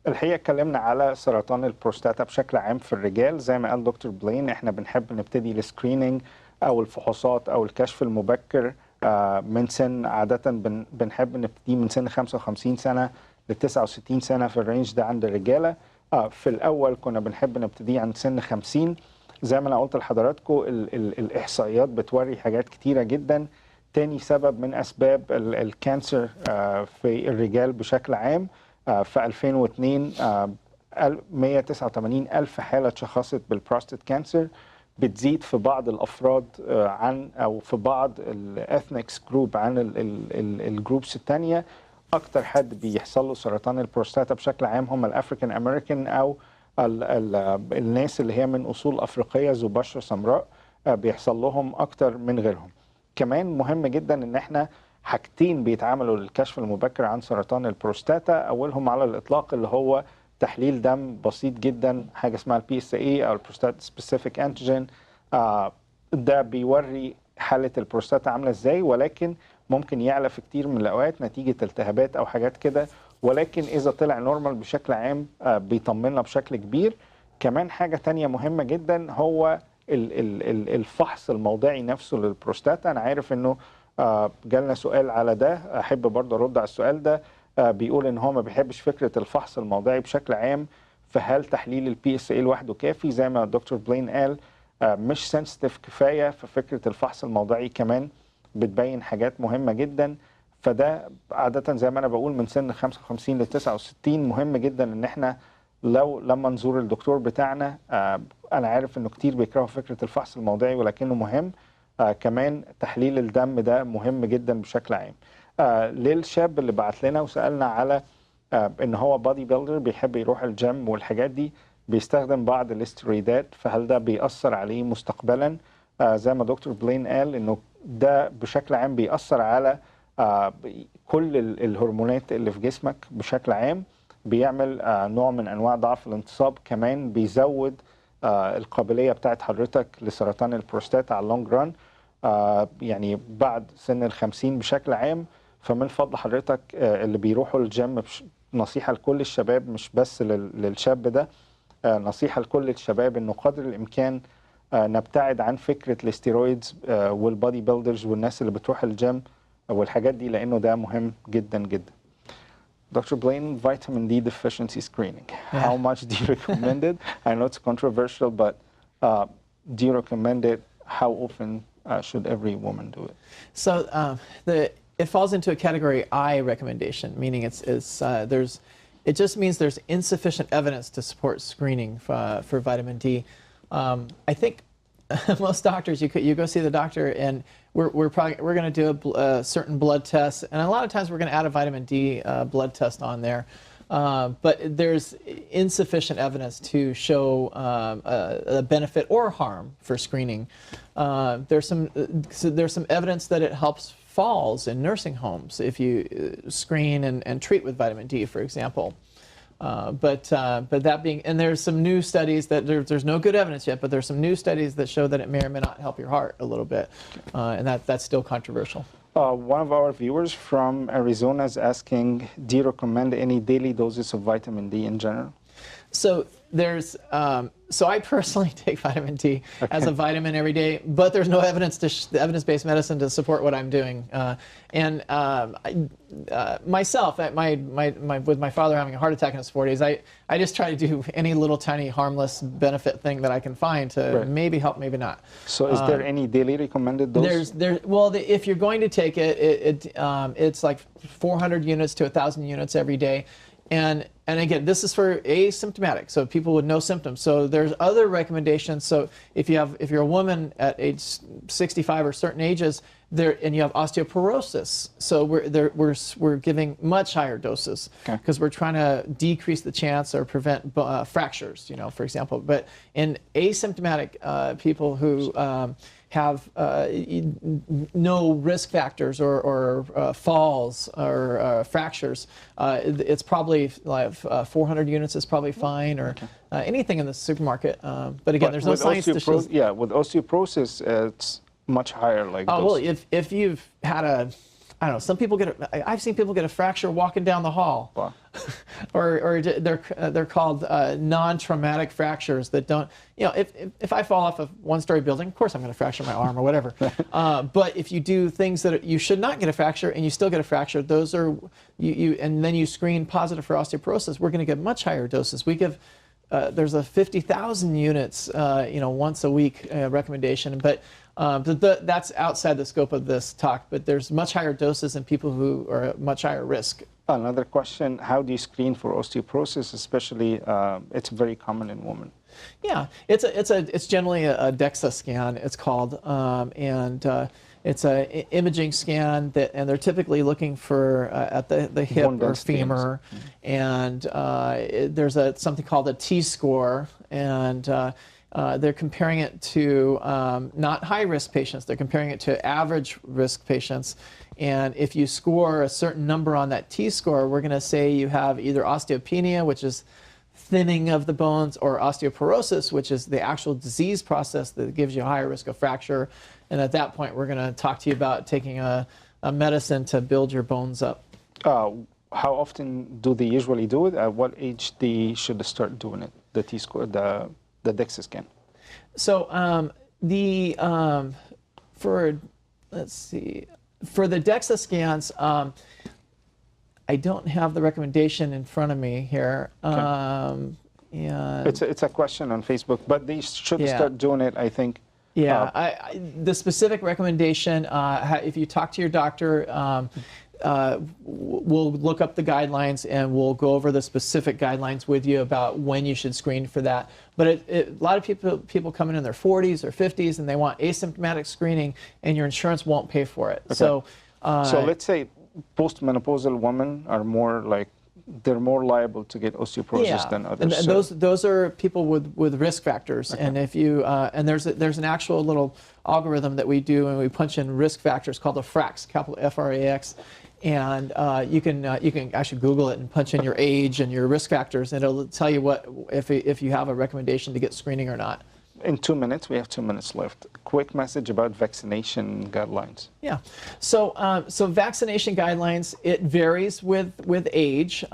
الحقيقة اتكلمنا على سرطان البروستاتا بشكل عام في الرجال. زي ما قال دكتور بلين، احنا بنحب نبتدي السكرينينج او الفحوصات او الكشف المبكر من سن عادة بنحب نبتدي من سن 55 سنة ل 69 سنة في الرينج ده عند الرجالة. في الأول كنا بنحب نبتدي عند سن 50. زي ما أنا قلت لحضراتكم الإحصائيات بتوري حاجات كتيرة جدا. تاني سبب من أسباب الكانسر في الرجال بشكل عام، في 2002 189 ألف حالة اتشخصت بالبروستات كانسر، بتزيد في بعض الافراد عن او في بعض الاثنكس جروب عن الجروبس الثانيه. اكتر حد بيحصل له سرطان البروستاتا بشكل عام هم الافريكان امريكان او الناس اللي هي من اصول افريقيه ذو بشره سمراء، بيحصل لهم اكتر من غيرهم. كمان مهم جدا ان احنا حاجتين بيتعملوا للكشف المبكر عن سرطان البروستاتا. اولهم على الاطلاق اللي هو تحليل دم بسيط جدا، حاجه اسمها البي اس اي او البروستات سبيسيفيك انتيجين. ده بيوري حاله البروستاتا عامله ازاي، ولكن ممكن يعلى في كتير من الاوقات نتيجه التهابات او حاجات كده، ولكن اذا طلع نورمال بشكل عام بيطمنا بشكل كبير. كمان حاجه تانية مهمه جدا هو الفحص الموضعي نفسه للبروستاتا. انا عارف انه جالنا سؤال على ده، احب برضه ارد على السؤال ده. بيقول ان هو ما بيحبش فكره الفحص الموضعي بشكل عام، فهل تحليل البي اس اي لوحده كافي؟ زي ما الدكتور بلين قال مش سنسيتيف كفايه، ففكره الفحص الموضعي كمان بتبين حاجات مهمه جدا. فده عاده زي ما انا بقول من سن 55 ل 69 مهم جدا ان احنا لما نزور الدكتور بتاعنا. انا عارف انه كتير بيكرهوا فكره الفحص الموضعي ولكنه مهم. كمان تحليل الدم ده مهم جدا بشكل عام. للشاب اللي بعت لنا وسألنا على ان هو بادي بيلدر بيحب يروح الجيم والحاجات دي، بيستخدم بعض الاسترويدات، فهل ده بيأثر عليه مستقبلا؟ زي ما دكتور بلين قال انه ده بشكل عام بيأثر على كل الهرمونات اللي في جسمك بشكل عام، بيعمل نوع من انواع ضعف الانتصاب، كمان بيزود القابلية بتاعت حضرتك لسرطان البروستاتا على اللونج ران، يعني بعد سن 50 بشكل عام. فمن فضل حضرتك اللي بيروحوا الجيم، نصيحة لكل الشباب مش بس للشاب ده، نصيحة لكل الشباب انه قدر الامكان نبتعد عن فكرة الاستيرويدز والبادي بيلدرز والناس اللي بتروح الجيم والحاجات دي، لانه ده مهم جدا جدا. Dr. Blain, vitamin D deficiency screening. How much do you recommend it? I know it's controversial, but do you recommend it? How often should every woman do it? So it falls into a category I recommendation, meaning it just means there's insufficient evidence to support screening for vitamin D. I think most doctors, you go see the doctor and we're going to do a certain blood test, and a lot of times we're going to add a vitamin D blood test on there. But there's insufficient evidence to show a benefit or harm for screening. There's some evidence that it helps falls in nursing homes if you screen and treat with vitamin D, for example. But that being, and there's some new studies that there's no good evidence yet, but there's some new studies that show that it may or may not help your heart a little bit, and that's still controversial. One of our viewers from Arizona is asking, do you recommend any daily doses of vitamin D in general? So there's, so I personally take vitamin D as a vitamin every day, but there's no evidence evidence-based medicine to support what I'm doing. Myself, with my father having a heart attack in his 40s, I just try to do any little tiny harmless benefit thing that I can find to maybe help, maybe not. So is there any daily recommended dose? If you're going to take it, it's like 400 units to 1,000 units every day. And again, this is for asymptomatic, so people with no symptoms. So there's other recommendations. So if you're a woman at age 65 or certain ages, and you have osteoporosis, so we're giving much higher doses because we're trying to decrease the chance or prevent fractures, for example. But in asymptomatic people who have no risk factors or falls or fractures, it's probably like 400 units is probably fine, or anything in the supermarket. But again, there's no science to show. Yeah, with osteoporosis, it's much higher. Well, if you've had I don't know, some people I've seen people get a fracture walking down the hall. Wow. or they're called non-traumatic fractures that don't, if I fall off a one-story building, of course I'm going to fracture my arm or whatever. But if you do things that you should not get a fracture and you still get a fracture, those are, and then you screen positive for osteoporosis, we're going to get much higher doses. We give, there's a 50,000 units, once a week recommendation, but that's outside the scope of this talk, but there's much higher doses in people who are at much higher risk. Another question, how do you screen for osteoporosis, especially it's very common in women? Yeah, it's generally a DEXA scan, it's called, it's an imaging scan and they're typically looking for at the hip or femur, and there's something called a T-score, and they're comparing it to not high-risk patients. They're comparing it to average-risk patients. And if you score a certain number on that T-score, we're going to say you have either osteopenia, which is thinning of the bones, or osteoporosis, which is the actual disease process that gives you a higher risk of fracture. And at that point, we're going to talk to you about taking a medicine to build your bones up. How often do they usually do it? At what age should they start doing it, the T-score, the DEXA scan? So for the DEXA scans, I don't have the recommendation in front of me here. It's a question on Facebook, but they should start doing it, I think. Yeah, the specific recommendation, if you talk to your doctor, we'll look up the guidelines and we'll go over the specific guidelines with you about when you should screen for that. But a lot of people come in their 40s or 50s and they want asymptomatic screening, and your insurance won't pay for it. Okay. So let's say postmenopausal women are they're more liable to get osteoporosis than others. And those are people with risk factors. And if you there's an actual little algorithm that we do, and we punch in risk factors called the FRAX, capital F-R-A-X, and you can actually Google it and punch in your age and your risk factors, and it'll tell you if you have a recommendation to get screening or not. In 2 minutes, we have 2 minutes left. Quick message about vaccination guidelines. Yeah, so vaccination guidelines, it varies with age.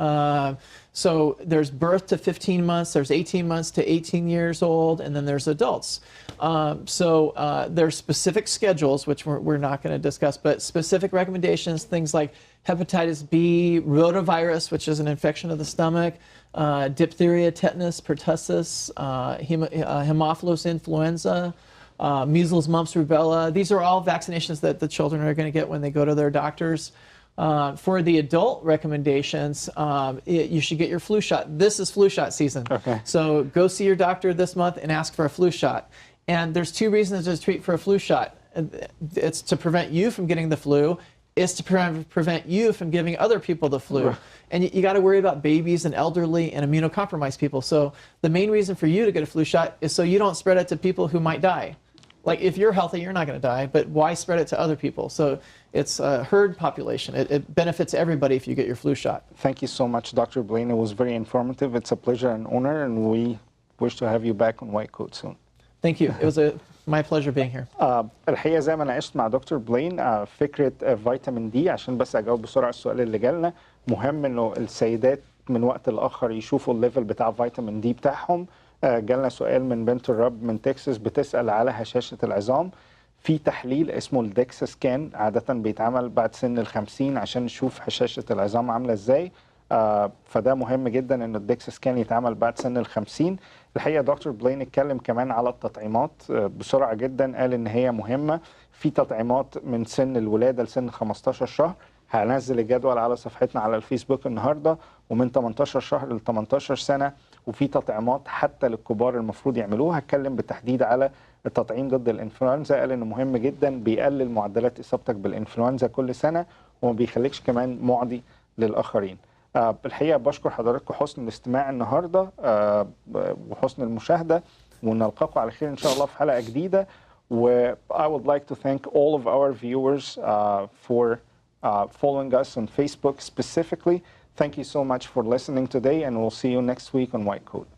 So there's birth to 15 months, there's 18 months to 18 years old, and then there's adults. There's specific schedules, which we're not going to discuss, but specific recommendations, things like hepatitis B, rotavirus, which is an infection of the stomach, diphtheria, tetanus, pertussis, Haemophilus influenza, measles, mumps, rubella. These are all vaccinations that the children are going to get when they go to their doctors. For the adult recommendations, you should get your flu shot. This is flu shot season. Okay. So go see your doctor this month and ask for a flu shot. And there's 2 reasons to treat for a flu shot. It's to prevent you from getting the flu. It's to prevent you from giving other people the flu. Right. And you got to worry about babies and elderly and immunocompromised people. So the main reason for you to get a flu shot is so you don't spread it to people who might die. Like if you're healthy, you're not going to die, but why spread it to other people? So it's a herd population. It benefits everybody if you get your flu shot. Thank you so much, Dr. Blain. It was very informative. It's a pleasure and honor, and we wish to have you back on White Coat soon. Thank you. It was my pleasure being here. الحقيقة زي ما ناقشت مع دكتور بلين فكرة فيتامين دي، عشان بس أجاوب بسرعة السؤال اللي جالنا، مهم إنه السيدات من وقت لاخر يشوفوا الليفل بتاع فيتامين دي بتاعهم. جالنا سؤال من بنت الرب من تكساس بتسال على هشاشه العظام. في تحليل اسمه الدكس سكان عاده بيتعمل بعد سن ال50 عشان نشوف هشاشه العظام عامله ازاي. فده مهم جدا ان الدكس سكان يتعمل بعد سن ال50. الحقيقه دكتور بلين اتكلم كمان على التطعيمات بسرعه جدا، قال ان هي مهمه. في تطعيمات من سن الولاده لسن 15 شهر، هنزل الجدول على صفحتنا على الفيسبوك النهارده، ومن 18 شهر ل 18 سنه. وفي تطعيمات حتى للكبار المفروض يعملوها. هتكلم بالتحديد على التطعيم ضد الانفلونزا، قال انه مهم جدا، بيقلل معدلات اصابتك بالانفلونزا كل سنه وما بيخليكش كمان معدي للاخرين. الحقيقه بشكر حضراتكم حسن الاستماع النهارده وحسن المشاهده، ونلقاكم على خير ان شاء الله في حلقه جديده. و I would like to thank all of our viewers for following us on Facebook specifically. Thank you so much for listening today, and we'll see you next week on White Coat.